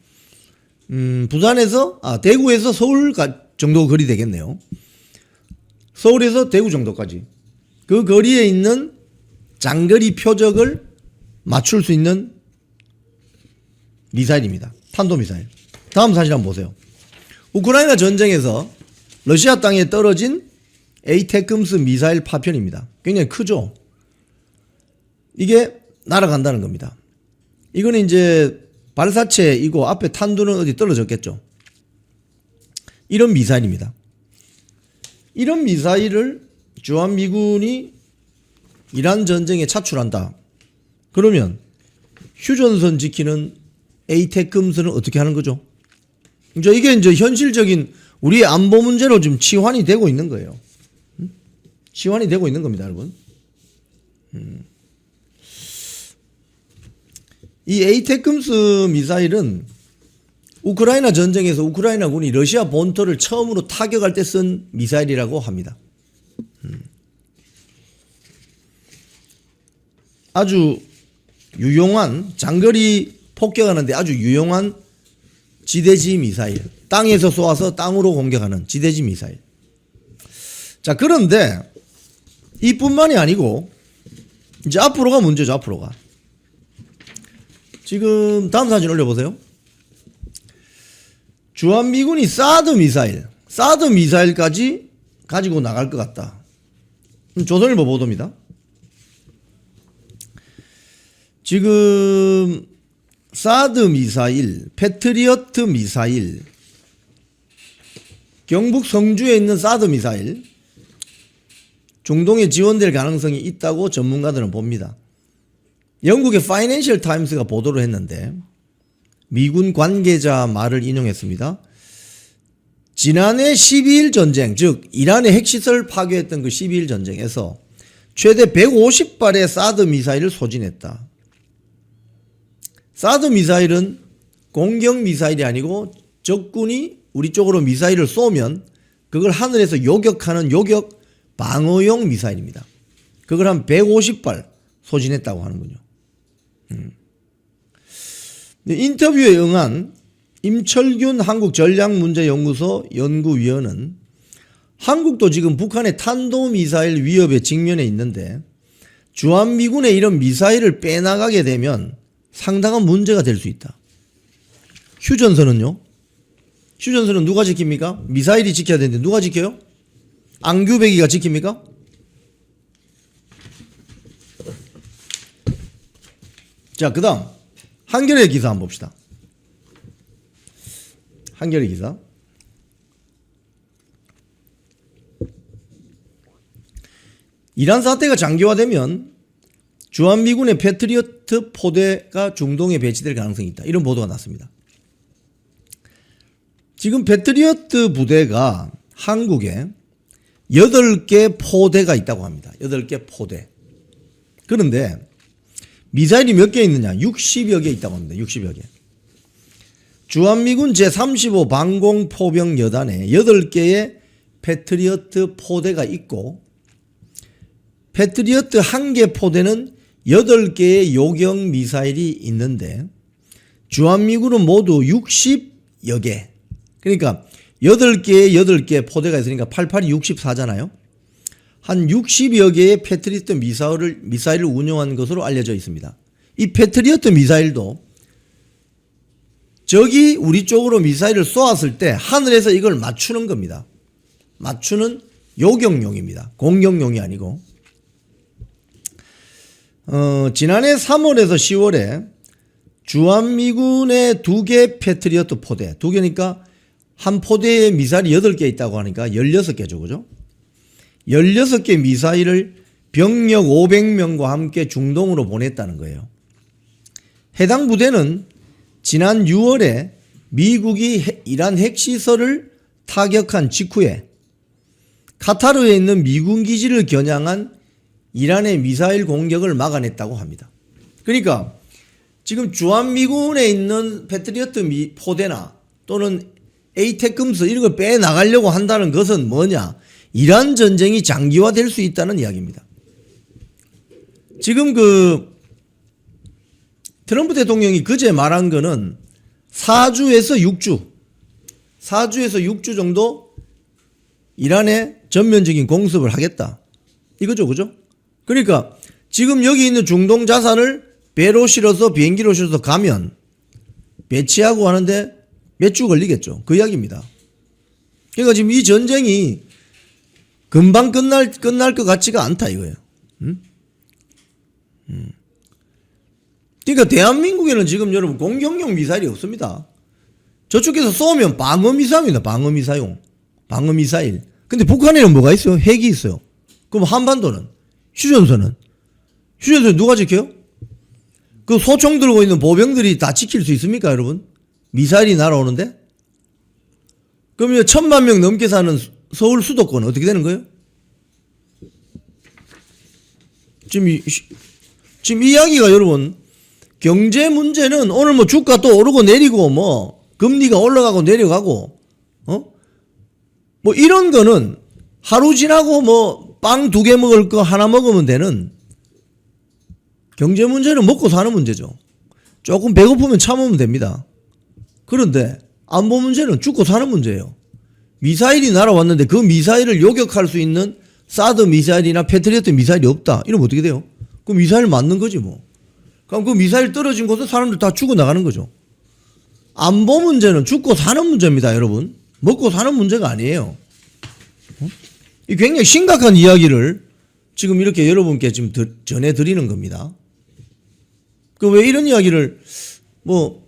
대구에서 서울 정도 거리 되겠네요. 서울에서 대구 정도까지. 그 거리에 있는 장거리 표적을 맞출 수 있는 미사일입니다. 탄도미사일. 다음 사진 한번 보세요. 우크라이나 전쟁에서 러시아 땅에 떨어진 에이테크스 미사일 파편입니다. 굉장히 크죠? 이게 날아간다는 겁니다. 이거는 이제 발사체이고 앞에 탄두는 어디 떨어졌겠죠? 이런 미사일입니다. 이런 미사일을 주한미군이 이란 전쟁에 차출한다. 그러면 휴전선 지키는 에이테크스는 어떻게 하는 거죠? 이게 이제 현실적인 우리의 안보 문제로 지금 치환이 되고 있는 거예요. 치환이 되고 있는 겁니다, 여러분. 이 에이테크스 미사일은 우크라이나 전쟁에서 우크라이나군이 러시아 본토를 처음으로 타격할 때 쓴 미사일이라고 합니다. 아주 유용한 장거리 폭격하는데 아주 유용한 지대지 미사일. 땅에서 쏘아서 땅으로 공격하는 지대지 미사일. 자, 그런데 이뿐만이 아니고 이제 앞으로가 문제죠. 앞으로가. 지금 다음 사진 올려보세요. 주한미군이 사드 미사일까지 가지고 나갈 것 같다. 조선일보 보도입니다. 지금 사드 미사일, 패트리어트 미사일, 경북 성주에 있는 사드 미사일 중동에 지원될 가능성이 있다고 전문가들은 봅니다. 영국의 파이낸셜 타임스가 보도를 했는데 미군 관계자 말을 인용했습니다. 지난해 12일 전쟁, 즉 이란의 핵시설 파괴했던 그 12일 전쟁에서 최대 150발의 사드 미사일을 소진했다. 사드 미사일은 공격 미사일이 아니고 적군이 우리 쪽으로 미사일을 쏘면 그걸 하늘에서 요격하는 요격 방어용 미사일입니다. 그걸 한 150발 소진했다고 하는군요. 인터뷰에 응한 임철균 한국전략문제연구소 연구위원은 한국도 지금 북한의 탄도미사일 위협에 직면해 있는데 주한미군의 이런 미사일을 빼나가게 되면 상당한 문제가 될 수 있다. 휴전선은요? 휴전선은 누가 지킵니까? 미사일이 지켜야 되는데 누가 지켜요? 앙규배기가 지킵니까? 자, 그 다음 한겨레 기사 한번 봅시다. 한겨레 기사. 이란 사태가 장기화되면 주한미군의 패트리어트 포대가 중동에 배치될 가능성이 있다. 이런 보도가 났습니다. 지금 패트리어트 부대가 한국에 8개 포대가 있다고 합니다. 8개 포대. 그런데 미사일이 몇 개 있느냐? 60여 개 있다고 합니다. 60여 개. 주한미군 제35 방공포병 여단에 8개의 패트리어트 포대가 있고 패트리어트 1개 포대는 8개의 요격 미사일이 있는데 주한미군은 모두 60여 개. 그러니까 8개 포대가 있으니까 88이 64잖아요. 한 60여 개의 패트리어트 미사일을 운용한 것으로 알려져 있습니다. 이 패트리어트 미사일도 적이 우리 쪽으로 미사일을 쏘았을 때 하늘에서 이걸 맞추는 겁니다. 맞추는 요격용입니다. 공격용이 아니고. 지난해 3월에서 10월에 주한미군의 2개 패트리어트 포대, 2개니까 한 포대에 미사일이 8개 있다고 하니까 16개죠. 그죠? 16개 미사일을 병력 500명과 함께 중동으로 보냈다는 거예요. 해당 부대는 지난 6월에 미국이 이란 핵시설을 타격한 직후에 카타르에 있는 미군 기지를 겨냥한 이란의 미사일 공격을 막아냈다고 합니다. 그러니까 지금 주한미군에 있는 패트리어트 포대나 또는 에이테크스 이런 걸 빼나가려고 한다는 것은 뭐냐? 이란 전쟁이 장기화될 수 있다는 이야기입니다. 지금 트럼프 대통령이 그제 말한 거는 4주에서 6주 정도 이란에 전면적인 공습을 하겠다. 이거죠. 그죠? 그러니까 지금 여기 있는 중동 자산을 배로 실어서 비행기로 실어서 가면 배치하고 하는데 몇 주 걸리겠죠. 그 이야기입니다. 그러니까 지금 이 전쟁이 금방 끝날 것 같지가 않다 이거예요. 그러니까 대한민국에는 지금 여러분 공격용 미사일이 없습니다. 저쪽에서 쏘면 방어미사일입니다. 방어미사일. 근데 북한에는 뭐가 있어요? 핵이 있어요. 그럼 한반도는? 휴전선은 누가 지켜요? 그 소총 들고 있는 보병들이 다 지킬 수 있습니까, 여러분? 미사일이 날아오는데? 그러면 1,000만 명 넘게 사는 서울 수도권은 어떻게 되는 거예요? 지금 이야기가 여러분, 경제 문제는 오늘 뭐 주가 또 오르고 내리고 뭐 금리가 올라가고 내려가고 뭐 이런 거는 하루 지나고 뭐 빵 2개 먹을 거 하나 먹으면 되는 경제 문제는 먹고 사는 문제죠. 조금 배고프면 참으면 됩니다. 그런데 안보 문제는 죽고 사는 문제예요. 미사일이 날아왔는데 그 미사일을 요격할 수 있는 사드 미사일이나 패트리어트 미사일이 없다. 이러면 어떻게 돼요? 그 미사일 맞는 거지 뭐. 그럼 그 미사일 떨어진 곳에 사람들 다 죽어나가는 거죠. 안보 문제는 죽고 사는 문제입니다, 여러분. 먹고 사는 문제가 아니에요. 이 굉장히 심각한 이야기를 지금 이렇게 여러분께 지금 전해드리는 겁니다. 그 왜 이런 이야기를 뭐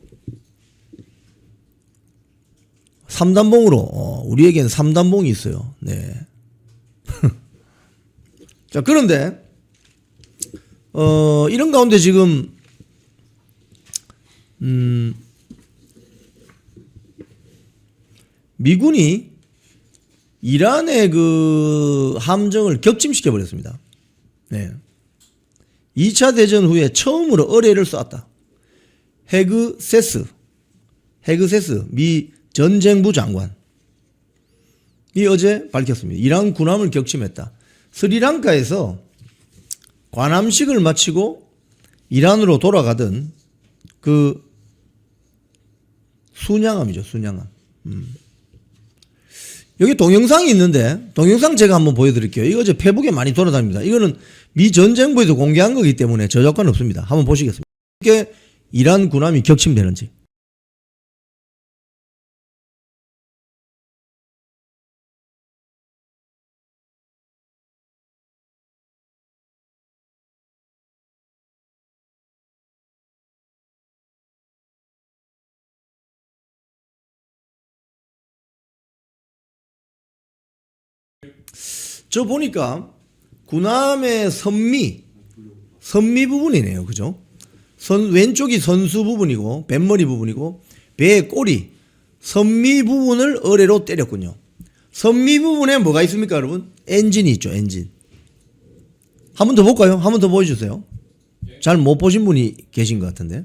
3단봉으로 우리에겐 3단봉이 있어요. 네. 자, 그런데 이런 가운데 지금 미군이 이란의 그 함정을 격침시켜 버렸습니다. 네. 2차 대전 후에 처음으로 어뢰를 쐈다. 헤그세스 미 전쟁부 장관이 어제 밝혔습니다. 이란 군함을 격침했다. 스리랑카에서 관함식을 마치고 이란으로 돌아가던 그 순양함이죠. 순양함. 여기 동영상이 있는데 동영상 제가 한번 보여드릴게요. 이거 어제 페북에 많이 돌아다닙니다. 이거는 미 전쟁부에서 공개한 거기 때문에 저작권 없습니다. 한번 보시겠습니다. 어떻게 이란 군함이 격침되는지. 저 보니까 군함의 선미 부분이네요. 그죠? 왼쪽이 선수 부분이고 뱃머리 부분이고 배의 꼬리 선미 부분을 어뢰로 때렸군요. 선미 부분에 뭐가 있습니까, 여러분? 엔진이 있죠. 엔진. 한 번 더 볼까요? 한 번 더 보여주세요. 잘 못 보신 분이 계신 것 같은데.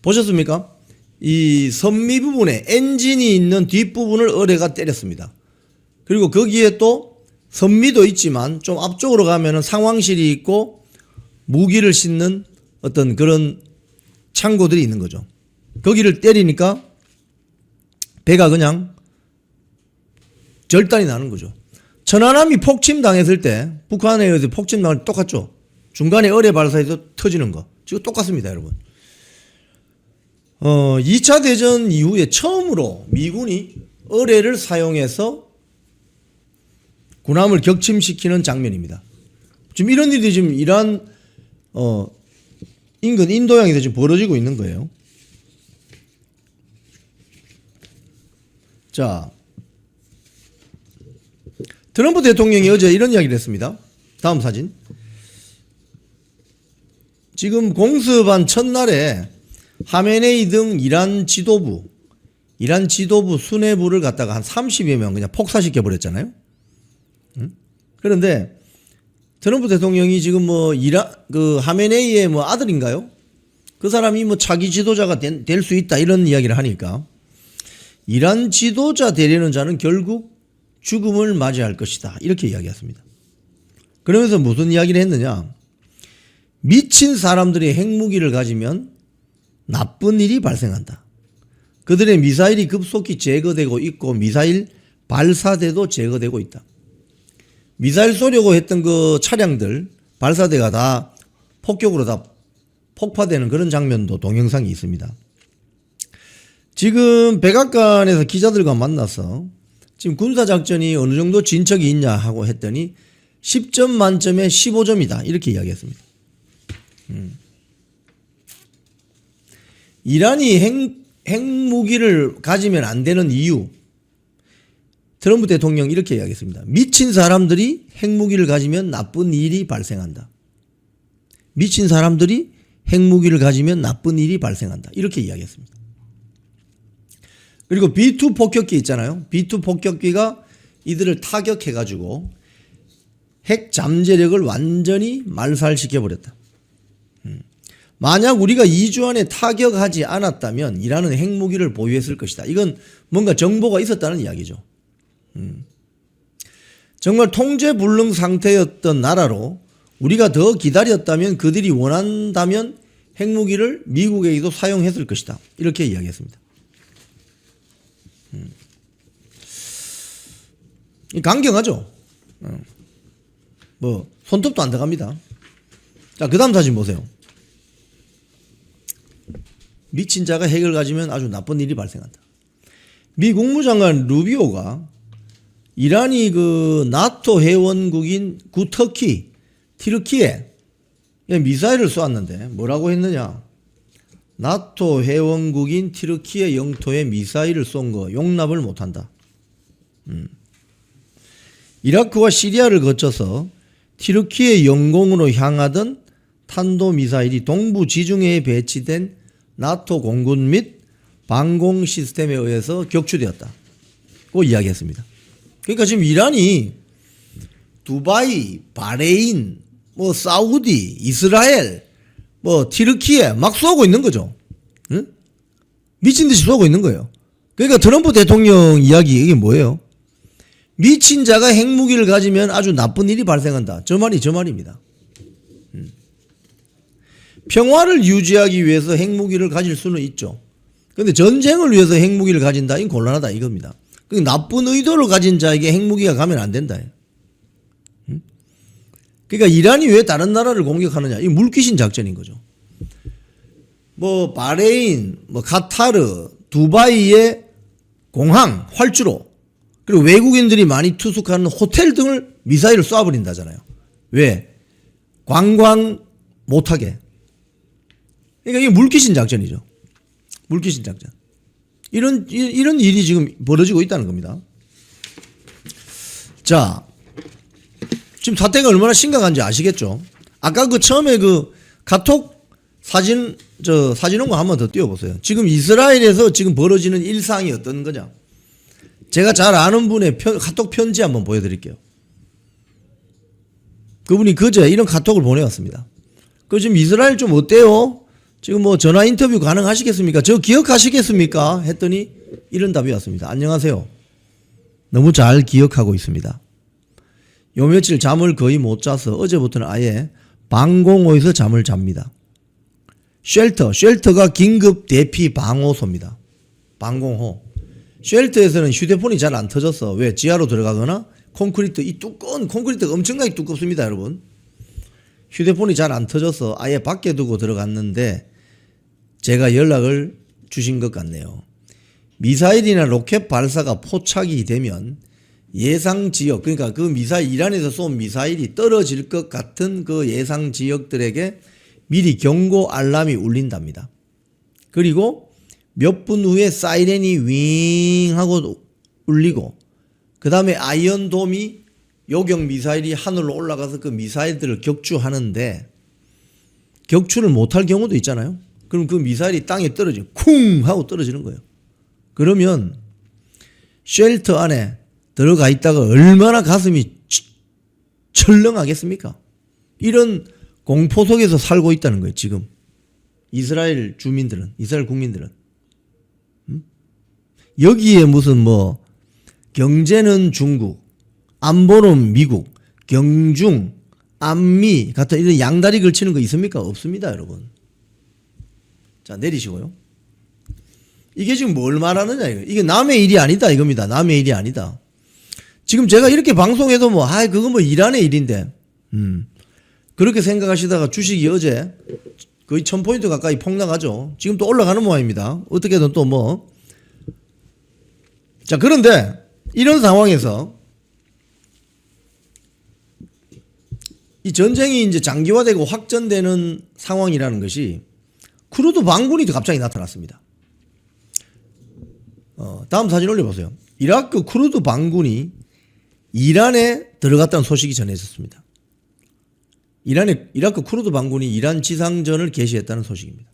보셨습니까? 이 선미 부분에 엔진이 있는 뒷부분을 어뢰가 때렸습니다. 그리고 거기에 또 선미도 있지만 좀 앞쪽으로 가면은 상황실이 있고 무기를 싣는 어떤 그런 창고들이 있는 거죠. 거기를 때리니까 배가 그냥 절단이 나는 거죠. 천안함이 폭침당했을 때 북한에 의해서 폭침당할 때 똑같죠. 중간에 어뢰 발사해서 터지는 거. 지금 똑같습니다, 여러분. 2차 대전 이후에 처음으로 미군이 어뢰를 사용해서 군함을 격침시키는 장면입니다. 지금 이런 일이 지금 이란 인근 인도양에서 지금 벌어지고 있는 거예요. 자, 트럼프 대통령이 어제 이런 이야기를 했습니다. 다음 사진. 지금 공습한 첫날에 하메네이 등 이란 지도부 수뇌부를 갖다가 한 30여 명 그냥 폭사시켜 버렸잖아요. 그런데 트럼프 대통령이 지금 뭐 하메네이의 뭐 아들인가요? 그 사람이 뭐 차기 지도자가 될 수 있다 이런 이야기를 하니까 이란 지도자 되려는 자는 결국 죽음을 맞이할 것이다 이렇게 이야기했습니다. 그러면서 무슨 이야기를 했느냐? 미친 사람들이 핵무기를 가지면 나쁜 일이 발생한다. 그들의 미사일이 급속히 제거되고 있고 미사일 발사대도 제거되고 있다. 미사일 쏘려고 했던 그 차량들 발사대가 다 폭격으로 다 폭파되는 그런 장면도 동영상이 있습니다. 지금 백악관에서 기자들과 만나서 지금 군사작전이 어느 정도 진척이 있냐 하고 했더니 10점 만점에 15점이다 이렇게 이야기했습니다. 이란이 핵무기를 가지면 안 되는 이유, 트럼프 대통령이 이렇게 이야기했습니다. 미친 사람들이 핵무기를 가지면 나쁜 일이 발생한다. 미친 사람들이 핵무기를 가지면 나쁜 일이 발생한다. 이렇게 이야기했습니다. 그리고 B2 폭격기 있잖아요. B2 폭격기가 이들을 타격해가지고 핵 잠재력을 완전히 말살시켜버렸다. 만약 우리가 2주 안에 타격하지 않았다면 이란은 핵무기를 보유했을 것이다. 이건 뭔가 정보가 있었다는 이야기죠. 정말 통제불능 상태였던 나라로 우리가 더 기다렸다면 그들이 원한다면 핵무기를 미국에게도 사용했을 것이다. 이렇게 이야기했습니다. 강경하죠. 뭐 손톱도 안 들어갑니다. 자, 그 다음 사진 보세요. 미친 자가 핵을 가지면 아주 나쁜 일이 발생한다. 미 국무장관 루비오가 이란이 그 나토 회원국인 티르키에 미사일을 쏘았는데 뭐라고 했느냐? 나토 회원국인 티르키의 영토에 미사일을 쏜 거 용납을 못한다. 이라크와 시리아를 거쳐서 티르키의 영공으로 향하던 탄도미사일이 동부 지중해에 배치된 나토 공군 및 방공 시스템에 의해서 격추되었다고 이야기했습니다. 그러니까 지금 이란이 두바이, 바레인, 뭐 사우디, 이스라엘, 뭐 티르키에 막 쏘고 있는 거죠. 응? 미친 듯이 쏘고 있는 거예요. 그러니까 트럼프 대통령 이야기 이게 뭐예요? 미친 자가 핵무기를 가지면 아주 나쁜 일이 발생한다. 저 말입니다. 평화를 유지하기 위해서 핵무기를 가질 수는 있죠. 그런데 전쟁을 위해서 핵무기를 가진다. 이건 곤란하다 이겁니다. 나쁜 의도를 가진 자에게 핵무기가 가면 안 된다. 그러니까 이란이 왜 다른 나라를 공격하느냐. 이 물귀신 작전인 거죠. 뭐 바레인, 뭐 카타르, 두바이의 공항, 활주로, 그리고 외국인들이 많이 투숙하는 호텔 등을 미사일을 쏴버린다잖아요. 왜? 관광 못하게. 그러니까 이게 물귀신 작전이죠. 물귀신 작전. 이런 일이 지금 벌어지고 있다는 겁니다. 자, 지금 사태가 얼마나 심각한지 아시겠죠? 아까 그 처음에 그 카톡 사진 온 거 한번 더 띄워보세요. 지금 이스라엘에서 지금 벌어지는 일상이 어떤 거냐? 제가 잘 아는 분의 카톡 편지 한번 보여드릴게요. 그분이 그제 이런 카톡을 보내왔습니다. 그 지금 이스라엘 좀 어때요? 지금 뭐 전화 인터뷰 가능하시겠습니까? 저 기억하시겠습니까? 했더니 이런 답이 왔습니다. 안녕하세요. 너무 잘 기억하고 있습니다. 요 며칠 잠을 거의 못 자서 어제부터는 아예 방공호에서 잠을 잡니다. 쉘터가 긴급 대피 방호소입니다. 방공호. 쉘터에서는 휴대폰이 잘 안 터져서 왜 지하로 들어가거나 콘크리트, 이 두꺼운 콘크리트가 엄청나게 두껍습니다, 여러분. 휴대폰이 잘 안 터져서 아예 밖에 두고 들어갔는데 제가 연락을 주신 것 같네요. 미사일이나 로켓 발사가 포착이 되면 예상 지역, 그러니까 그 미사일, 이란에서 쏜 미사일이 떨어질 것 같은 그 예상 지역들에게 미리 경고 알람이 울린답니다. 그리고 몇 분 후에 사이렌이 윙 하고 울리고, 그 다음에 아이언돔이 요격 미사일이 하늘로 올라가서 그 미사일들을 격추하는데, 격추를 못할 경우도 있잖아요. 그럼 그 미사일이 땅에 떨어지고 쿵 하고 떨어지는 거예요. 그러면 쉘터 안에 들어가 있다가 얼마나 가슴이 철렁하겠습니까? 이런 공포 속에서 살고 있다는 거예요, 지금. 이스라엘 주민들은, 이스라엘 국민들은. 여기에 무슨 뭐 경제는 중국, 안보는 미국, 경중, 안미 같은 이런 양다리 걸치는 거 있습니까? 없습니다, 여러분. 자, 내리시고요. 이게 지금 뭘 말하느냐, 이거. 이게 남의 일이 아니다, 이겁니다. 남의 일이 아니다. 지금 제가 이렇게 방송해도 뭐, 그건 뭐 이란의 일인데, 그렇게 생각하시다가 주식이 어제 거의 1000포인트 가까이 폭락하죠. 지금 또 올라가는 모양입니다. 어떻게든 또 뭐. 자, 그런데 이런 상황에서 이 전쟁이 이제 장기화되고 확전되는 상황이라는 것이 크루드 반군이 갑자기 나타났습니다. 다음 사진 올려보세요. 이라크 크루드 반군이 이란에 들어갔다는 소식이 전해졌습니다. 이라크 크루드 반군이 이란 지상전을 개시했다는 소식입니다.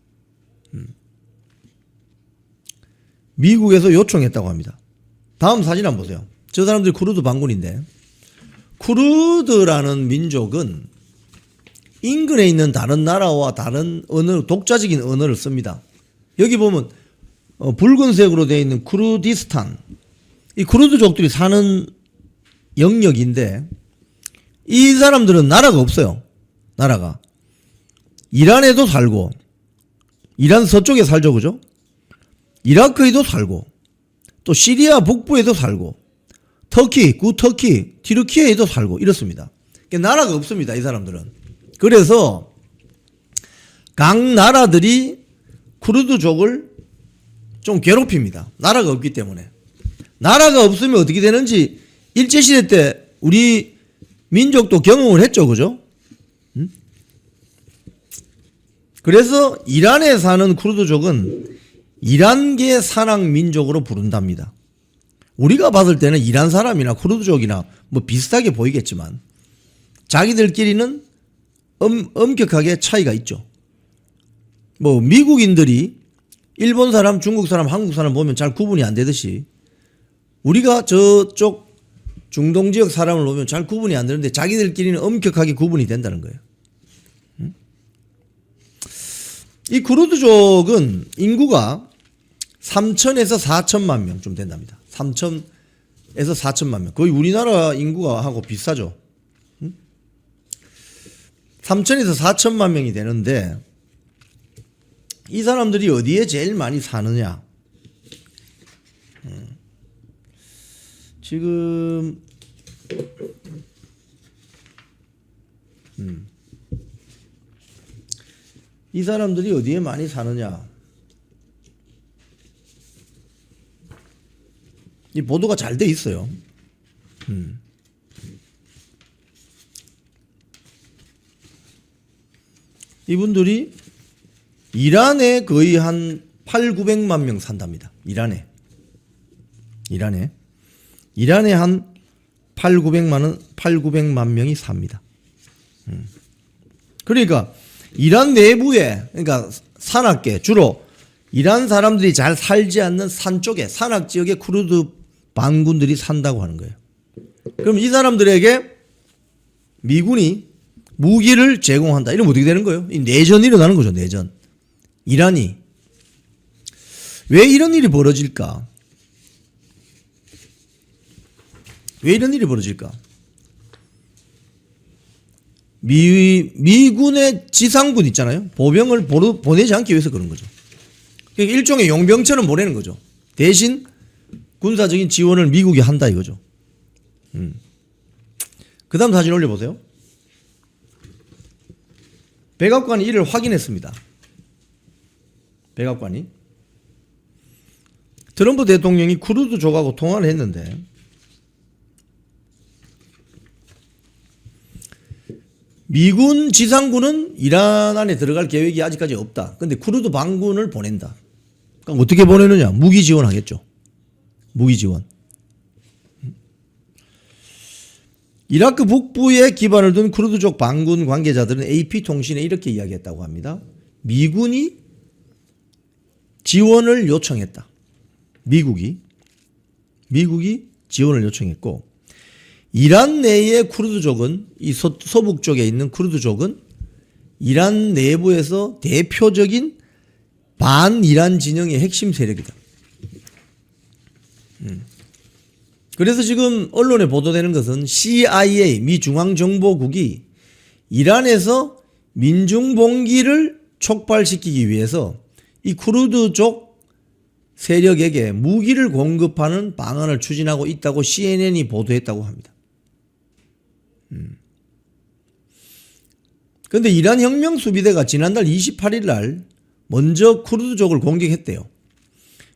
미국에서 요청했다고 합니다. 다음 사진 한번 보세요. 저 사람들이 크루드 반군인데, 크루드라는 민족은 인근에 있는 다른 나라와 다른 언어, 독자적인 언어를 씁니다. 여기 보면 붉은색으로 되어 있는 쿠르디스탄, 이 쿠르드족들이 사는 영역인데, 이 사람들은 나라가 없어요. 나라가. 이란에도 살고, 이란 서쪽에 살죠, 그죠? 이라크에도 살고, 또 시리아 북부에도 살고, 터키, 구터키, 튀르키예에도 살고 이렇습니다. 그러니까 나라가 없습니다, 이 사람들은. 그래서 각 나라들이 쿠르드족을 좀 괴롭힙니다. 나라가 없기 때문에. 나라가 없으면 어떻게 되는지 일제시대 때 우리 민족도 경험을 했죠, 그죠? 그래서 이란에 사는 쿠르드족은 이란계 산악 민족으로 부른답니다. 우리가 봤을 때는 이란 사람이나 쿠르드족이나 뭐 비슷하게 보이겠지만 자기들끼리는 엄격하게 차이가 있죠. 뭐 미국인들이 일본 사람, 중국 사람, 한국 사람 보면 잘 구분이 안 되듯이 우리가 저쪽 중동 지역 사람을 보면 잘 구분이 안 되는데 자기들끼리는 엄격하게 구분이 된다는 거예요. 이 쿠르드족은 인구가 3천에서 4천만 명 좀 된답니다. 3천에서 4천만 명. 거의 우리나라 인구가 하고 비슷하죠. 3천에서 4천만 명이 되는데 이 사람들이 어디에 제일 많이 사느냐. 지금 이 사람들이 어디에 많이 사느냐. 이 보도가 잘 돼 있어요. 이분들이 이란에 거의 한 8,900만 명 산답니다. 이란에 한 8,900만 명이 삽니다. 그러니까 이란 내부에, 그러니까 산악계, 주로 이란 사람들이 잘 살지 않는 산 쪽에, 산악 지역에 쿠르드 반군들이 산다고 하는 거예요. 그럼 이 사람들에게 미군이 무기를 제공한다. 이러면 어떻게 되는 거예요? 이 내전이 일어나는 거죠, 내전. 이란이. 왜 이런 일이 벌어질까? 왜 이런 일이 벌어질까? 미군의 지상군 있잖아요. 보병을 보내지 않기 위해서 그런 거죠. 그러니까 일종의 용병처럼 보내는 거죠. 대신 군사적인 지원을 미국이 한다 이거죠. 그 다음 사진 올려보세요. 백악관이 이를 확인했습니다. 백악관이. 트럼프 대통령이 크루드족하고 통화를 했는데 미군 지상군은 이란 안에 들어갈 계획이 아직까지 없다. 근데 크루드 반군을 보낸다. 그러니까 어떻게 보내느냐? 무기 지원하겠죠. 무기 지원. 이라크 북부에 기반을 둔 크루드족 반군 관계자들은 AP통신에 이렇게 이야기했다고 합니다. 미군이 지원을 요청했다. 미국이 지원을 요청했고, 이란 내의 쿠르드족은, 이 서북 쪽에 있는 쿠르드족은 이란 내부에서 대표적인 반이란 진영의 핵심 세력이다. 그래서 지금 언론에 보도되는 것은 CIA, 미 중앙정보국이 이란에서 민중봉기를 촉발시키기 위해서 이 쿠르드족 세력에게 무기를 공급하는 방안을 추진하고 있다고 CNN이 보도했다고 합니다. 그런데 이란 혁명수비대가 지난달 28일 날 먼저 쿠르드족을 공격했대요.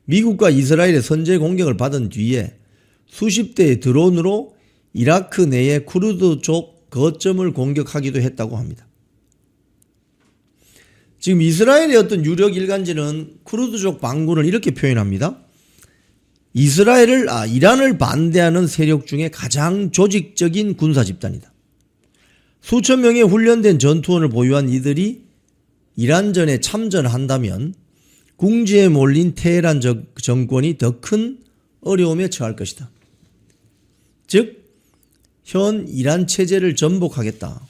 미국과 이스라엘의 선제 공격을 받은 뒤에 수십 대의 드론으로 이라크 내의 쿠르드족 거점을 공격하기도 했다고 합니다. 지금 이스라엘의 어떤 유력 일간지는 쿠르드족 반군을 이렇게 표현합니다. 이란을 반대하는 세력 중에 가장 조직적인 군사 집단이다. 수천 명의 훈련된 전투원을 보유한 이들이 이란전에 참전한다면 궁지에 몰린 테헤란 정권이 더 큰 어려움에 처할 것이다. 즉, 현 이란 체제를 전복하겠다.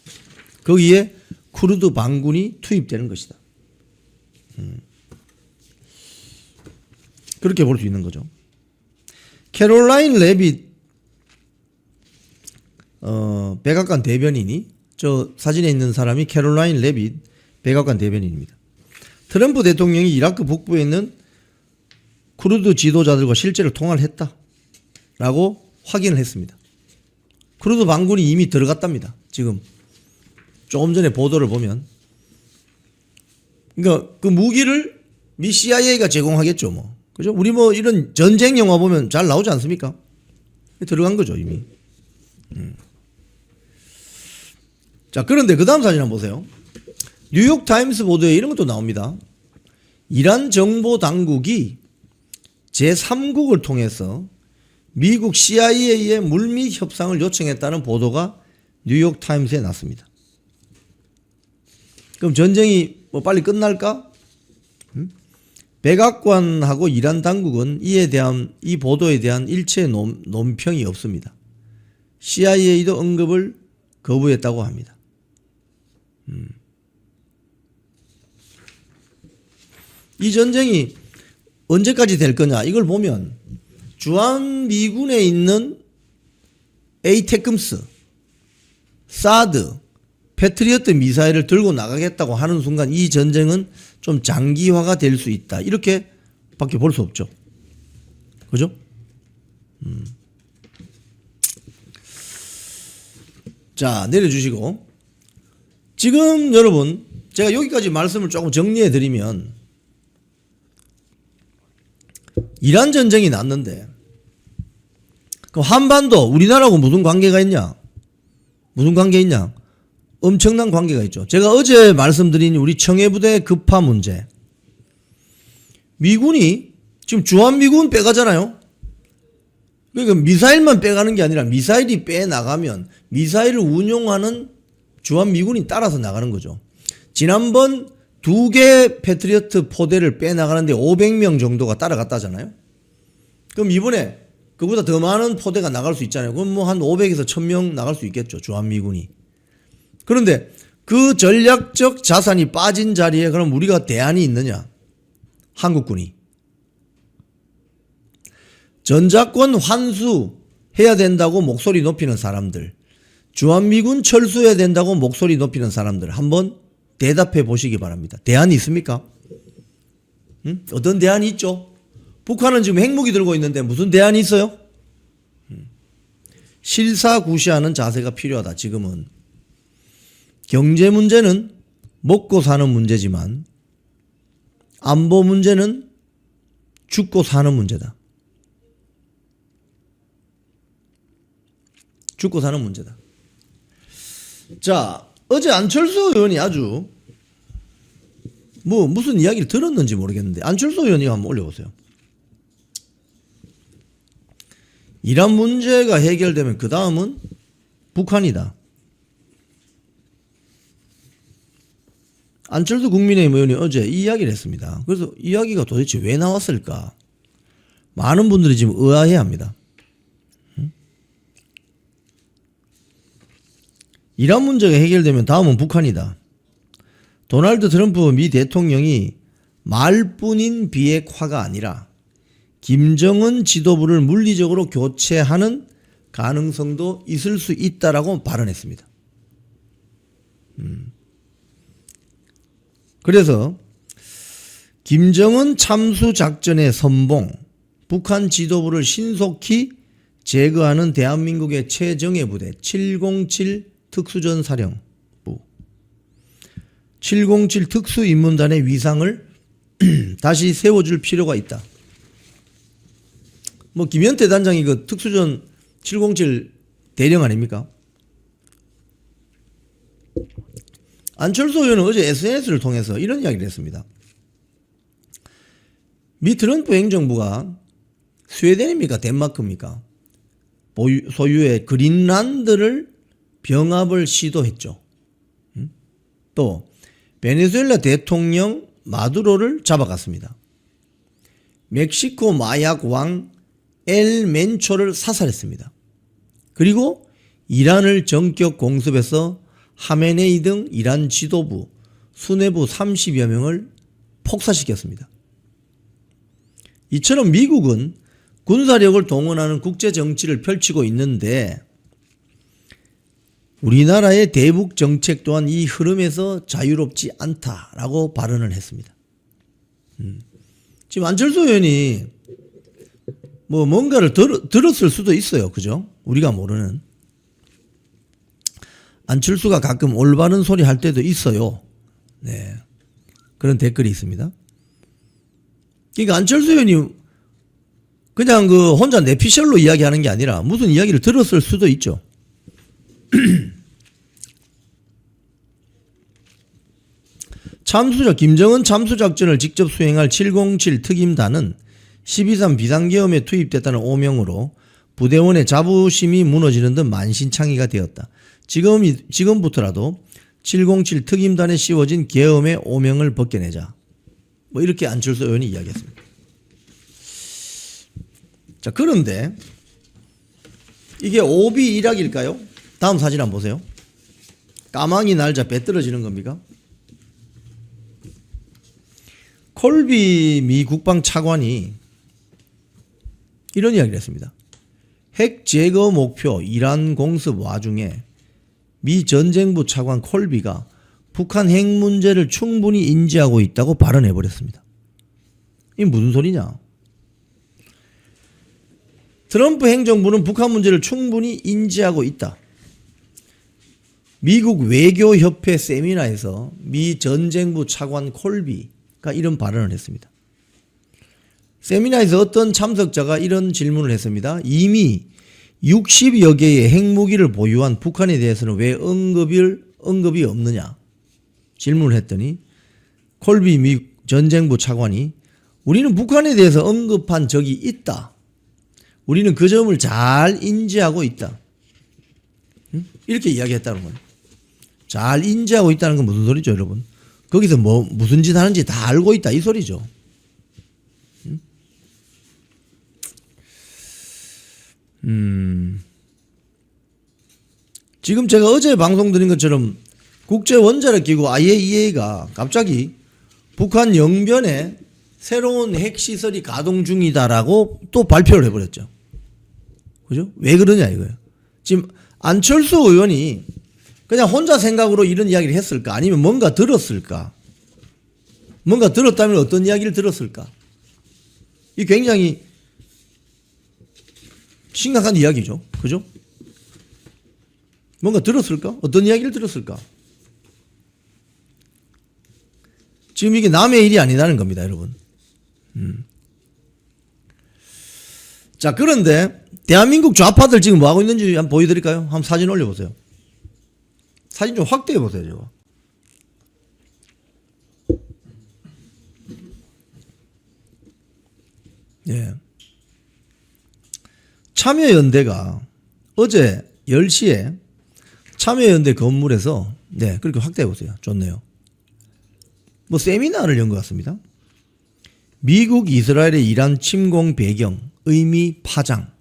거기에 쿠르드 반군이 투입되는 것이다. 그렇게 볼 수 있는 거죠. 캐롤라인 레빗 백악관 대변인이, 저 사진에 있는 사람이 캐롤라인 레빗 백악관 대변인입니다. 트럼프 대통령이 이라크 북부에 있는 쿠르드 지도자들과 실제로 통화를 했다라고 확인을 했습니다. 쿠르드 반군이 이미 들어갔답니다. 지금 조금 전에 보도를 보면. 그러니까 그 무기를 미 CIA가 제공하겠죠, 뭐. 그죠? 우리 뭐 이런 전쟁 영화 보면 잘 나오지 않습니까? 들어간 거죠, 이미. 자, 그런데 그 다음 사진 한번 보세요. 뉴욕 타임스 보도에 이런 것도 나옵니다. 이란 정보 당국이 제3국을 통해서 미국 CIA의 물밑 협상을 요청했다는 보도가 뉴욕 타임스에 났습니다. 그럼 전쟁이 뭐 빨리 끝날까? 백악관하고 이란 당국은 이 보도에 대한 일체 논평이 없습니다. CIA도 언급을 거부했다고 합니다. 이 전쟁이 언제까지 될 거냐, 이걸 보면 주한미군에 있는 에이테크스, 사드, 패트리어트 미사일을 들고 나가겠다고 하는 순간 이 전쟁은 좀 장기화가 될 수 있다. 이렇게 밖에 볼 수 없죠. 그죠? 자, 내려주시고. 지금 여러분, 제가 여기까지 말씀을 조금 정리해 드리면, 이란 전쟁이 났는데, 그럼 한반도, 우리나라하고 무슨 관계가 있냐? 무슨 관계 있냐? 엄청난 관계가 있죠. 제가 어제 말씀드린 우리 청해부대 급파 문제. 미군이 지금 주한미군 빼가잖아요. 그러니까 미사일만 빼가는 게 아니라 미사일이 빼나가면 미사일을 운용하는 주한미군이 따라서 나가는 거죠. 지난번 2개 패트리어트 포대를 빼나가는데 500명 정도가 따라갔다잖아요. 그럼 이번에 그보다 더 많은 포대가 나갈 수 있잖아요. 그럼 뭐 한 500에서 1000명 나갈 수 있겠죠. 주한미군이. 그런데 그 전략적 자산이 빠진 자리에 그럼 우리가 대안이 있느냐? 한국군이. 전작권 환수해야 된다고 목소리 높이는 사람들, 주한미군 철수해야 된다고 목소리 높이는 사람들 한번 대답해 보시기 바랍니다. 대안이 있습니까? 어떤 대안이 있죠? 북한은 지금 핵무기 들고 있는데 무슨 대안이 있어요? 실사구시하는 자세가 필요하다. 지금은 경제 문제는 먹고 사는 문제지만 안보 문제는 죽고 사는 문제다. 죽고 사는 문제다. 자, 어제 안철수 의원이 아주 무슨 이야기를 들었는지 모르겠는데 안철수 의원이 한번 올려보세요. 이란 문제가 해결되면 그 다음은 북한이다. 안철수 국민의힘 의원이 어제 이 이야기를 했습니다. 그래서 이 이야기가 도대체 왜 나왔을까? 많은 분들이 지금 의아해합니다. 이란 문제가 해결되면 다음은 북한이다. 도널드 트럼프 미 대통령이 말뿐인 비핵화가 아니라 김정은 지도부를 물리적으로 교체하는 가능성도 있을 수 있다라고 발언했습니다. 그래서 김정은 참수 작전의 선봉, 북한 지도부를 신속히 제거하는 대한민국의 최정예 부대 707 특수전사령부, 707 특수인문단의 위상을 다시 세워줄 필요가 있다. 김현태 단장이 그 특수전 707 대령 아닙니까? 안철수 의원은 어제 SNS를 통해서 이런 이야기를 했습니다. 미 트럼프 행정부가 스웨덴입니까? 덴마크입니까? 소유의 그린란드를 병합을 시도했죠. 또 베네수엘라 대통령 마두로를 잡아갔습니다. 멕시코 마약 왕 엘 멘초를 사살했습니다. 그리고 이란을 전격 공습해서 하메네이 등 이란 지도부, 수뇌부 30여 명을 폭사시켰습니다. 이처럼 미국은 군사력을 동원하는 국제정치를 펼치고 있는데 우리나라의 대북 정책 또한 이 흐름에서 자유롭지 않다라고 발언을 했습니다. 지금 안철수 의원이 뭔가를 들었을 수도 있어요. 그죠? 우리가 모르는. 안철수가 가끔 올바른 소리 할 때도 있어요. 네. 그런 댓글이 있습니다. 그러니까 안철수 의원이 그냥 혼자 내피셜로 이야기하는 게 아니라 무슨 이야기를 들었을 수도 있죠. 김정은 참수작전을 직접 수행할 707 특임단은 12.3 비상계엄에 투입됐다는 오명으로 부대원의 자부심이 무너지는 듯 만신창이가 되었다. 지금부터라도 707 특임단에 씌워진 계엄의 오명을 벗겨내자. 이렇게 안철수 의원이 이야기했습니다. 자, 그런데 이게 오비 일학일까요? 다음 사진 한번 보세요. 까마귀 날자 배 떨어지는 겁니까? 콜비 미 국방 차관이 이런 이야기를 했습니다. 핵 제거 목표 이란 공습 와중에 미 전쟁부 차관 콜비가 북한 핵 문제를 충분히 인지하고 있다고 발언해버렸습니다. 이게 무슨 소리냐? 트럼프 행정부는 북한 문제를 충분히 인지하고 있다. 미국 외교협회 세미나에서 미 전쟁부 차관 콜비가 이런 발언을 했습니다. 세미나에서 어떤 참석자가 이런 질문을 했습니다. 이미 60여 개의 핵무기를 보유한 북한에 대해서는 왜 언급이 없느냐? 질문을 했더니 콜비 미 전쟁부 차관이 우리는 북한에 대해서 언급한 적이 있다. 우리는 그 점을 잘 인지하고 있다. 이렇게 이야기했다는 거예요. 잘 인지하고 있다는 건 무슨 소리죠, 여러분? 거기서 무슨 짓 하는지 다 알고 있다 이 소리죠. 지금 제가 어제 방송 드린 것처럼 국제원자력기구 IAEA가 갑자기 북한 영변에 새로운 핵시설이 가동 중이다라고 또 발표를 해버렸죠. 그죠? 왜 그러냐 이거예요. 지금 안철수 의원이 그냥 혼자 생각으로 이런 이야기를 했을까? 아니면 뭔가 들었을까? 뭔가 들었다면 어떤 이야기를 들었을까? 이 굉장히 심각한 이야기죠. 그죠? 뭔가 들었을까? 어떤 이야기를 들었을까? 지금 이게 남의 일이 아니라는 겁니다, 여러분. 자, 그런데 대한민국 좌파들 지금 뭐 하고 있는지 한번 보여드릴까요? 한번 사진 올려보세요. 사진 좀 확대해 보세요, 저거. 예. 참여연대가 어제 10시에 참여연대 건물에서 네, 그렇게 확대해 보세요. 좋네요. 뭐 세미나를 연 것 같습니다. 미국 이스라엘의 이란 침공 배경, 의미 파장.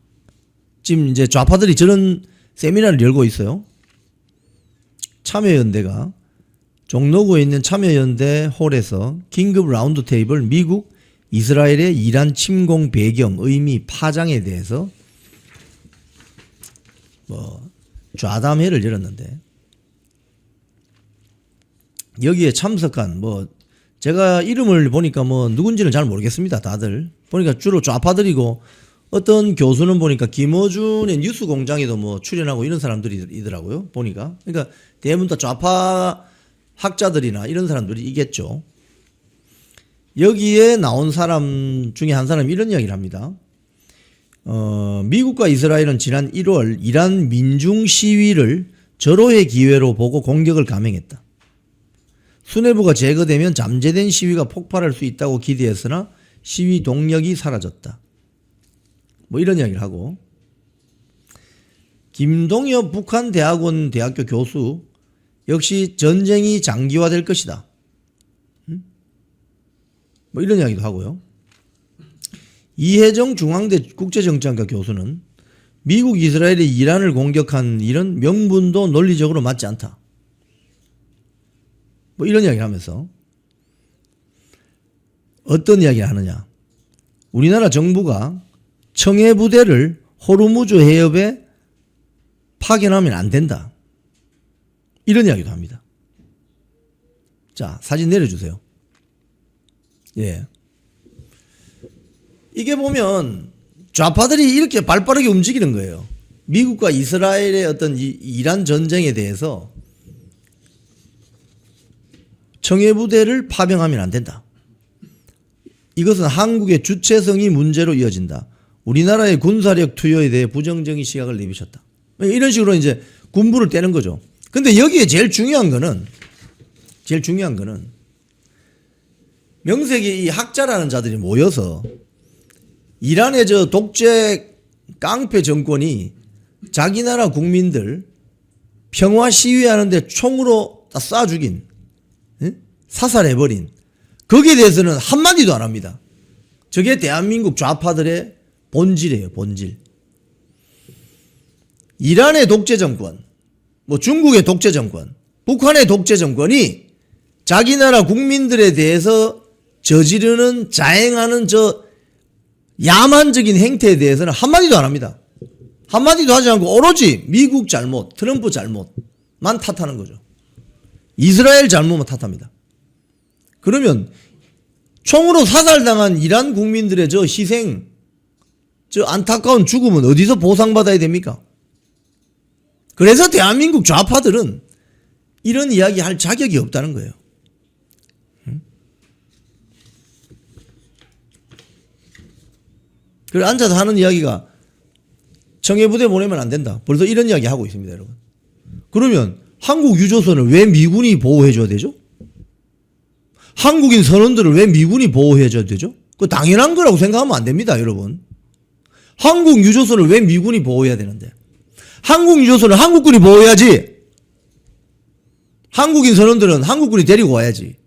지금 이제 좌파들이 저런 세미나를 열고 있어요. 참여연대가 종로구에 있는 참여연대 홀에서 긴급 라운드 테이블 미국 이스라엘의 이란 침공 배경, 의미 파장에 대해서 뭐 좌담회를 열었는데 여기에 참석한 뭐 제가 이름을 보니까 뭐 누군지는 잘 모르겠습니다. 다들 보니까 주로 좌파들이고 어떤 교수는 보니까 김어준의 뉴스공장에도 뭐 출연하고 이런 사람들이더라고요. 보니까 그러니까 대부분 다 좌파 학자들이나 이런 사람들이겠죠. 여기에 나온 사람 중에 한 사람이 이런 이야기를 합니다. 미국과 이스라엘은 지난 1월 이란 민중 시위를 절호의 기회로 보고 공격을 감행했다. 수뇌부가 제거되면 잠재된 시위가 폭발할 수 있다고 기대했으나 시위 동력이 사라졌다. 뭐 이런 이야기를 하고 김동엽 북한대학원 대학교 교수 역시 전쟁이 장기화될 것이다. 뭐 이런 이야기도 하고요. 이혜정 중앙대 국제정치학과 교수는 미국 이스라엘이 이란을 공격한 일은 명분도 논리적으로 맞지 않다. 뭐 이런 이야기를 하면서 어떤 이야기를 하느냐. 우리나라 정부가 청해부대를 호르무즈 해협에 파견하면 안 된다. 이런 이야기도 합니다. 자, 사진 내려주세요. 예. 이게 보면 좌파들이 이렇게 발빠르게 움직이는 거예요. 미국과 이스라엘의 어떤 이란 전쟁에 대해서 청해부대를 파병하면 안 된다. 이것은 한국의 주체성이 문제로 이어진다. 우리나라의 군사력 투여에 대해 부정적인 시각을 내비쳤다. 이런 식으로 이제 군부를 떼는 거죠. 근데 여기에 제일 중요한 거는 명색이 이 학자라는 자들이 모여서 이란의 저 독재 깡패 정권이 자기 나라 국민들 평화 시위하는데 총으로 다 쏴 죽인, 사살해버린, 거기에 대해서는 한마디도 안 합니다. 저게 대한민국 좌파들의 본질이에요, 본질. 이란의 독재 정권, 뭐 중국의 독재 정권, 북한의 독재 정권이 자기 나라 국민들에 대해서 저지르는, 자행하는 저 야만적인 행태에 대해서는 한마디도 안 합니다. 한마디도 하지 않고 오로지 미국 잘못, 트럼프 잘못만 탓하는 거죠. 이스라엘 잘못만 탓합니다. 그러면 총으로 사살당한 이란 국민들의 저 희생, 저 안타까운 죽음은 어디서 보상받아야 됩니까? 그래서 대한민국 좌파들은 이런 이야기 할 자격이 없다는 거예요. 그래서 앉아서 하는 이야기가 청해부대 보내면 안 된다. 벌써 이런 이야기 하고 있습니다, 여러분. 그러면 한국 유조선을 왜 미군이 보호해줘야 되죠? 한국인 선원들을 왜 미군이 보호해줘야 되죠? 그거 당연한 거라고 생각하면 안 됩니다, 여러분. 한국 유조선을 왜 미군이 보호해야 되는데? 한국 유조선을 한국군이 보호해야지. 한국인 선원들은 한국군이 데리고 와야지.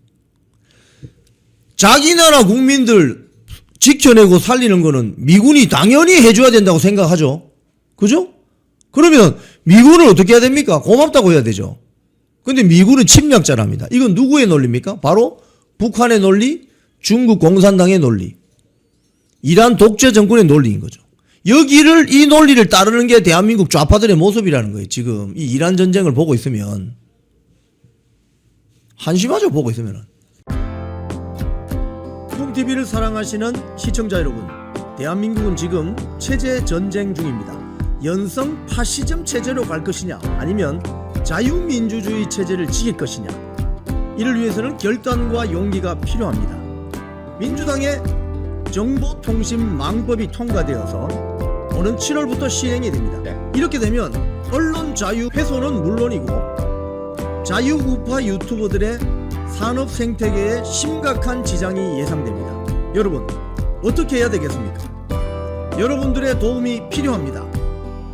자기 나라 국민들 지켜내고 살리는 거는 미군이 당연히 해줘야 된다고 생각하죠. 그죠? 그러면 미군을 어떻게 해야 됩니까? 고맙다고 해야 되죠. 근데 미군은 침략자랍니다. 이건 누구의 논리입니까? 바로 북한의 논리, 중국 공산당의 논리, 이란 독재 정권의 논리인 거죠. 이 논리를 따르는 게 대한민국 좌파들의 모습이라는 거예요. 지금 이 이란 전쟁을 보고 있으면 한심하죠. 보고 있으면은. 쿵TV를 사랑하시는 시청자 여러분, 대한민국은 지금 체제 전쟁 중입니다. 연성 파시즘 체제로 갈 것이냐 아니면 자유민주주의 체제를 지킬 것이냐, 이를 위해서는 결단과 용기가 필요합니다. 민주당의 정보통신망법이 통과되어서 오는 7월부터 시행이 됩니다. 이렇게 되면 언론 자유 훼손은 물론이고 자유우파 유튜버들의 산업 생태계에 심각한 지장이 예상됩니다. 여러분, 어떻게 해야 되겠습니까? 여러분들의 도움이 필요합니다.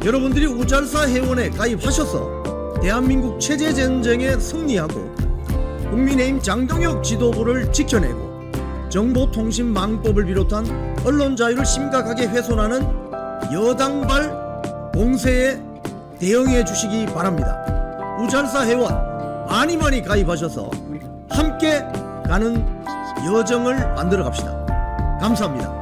여러분들이 우잘사 회원에 가입하셔서 대한민국 체제전쟁에 승리하고 국민의힘 장동혁 지도부를 지켜내고 정보통신망법을 비롯한 언론 자유를 심각하게 훼손하는 여당발 공세에 대응해 주시기 바랍니다. 우잘사 회원 많이 가입하셔서 함께 가는 여정을 만들어 갑시다. 감사합니다.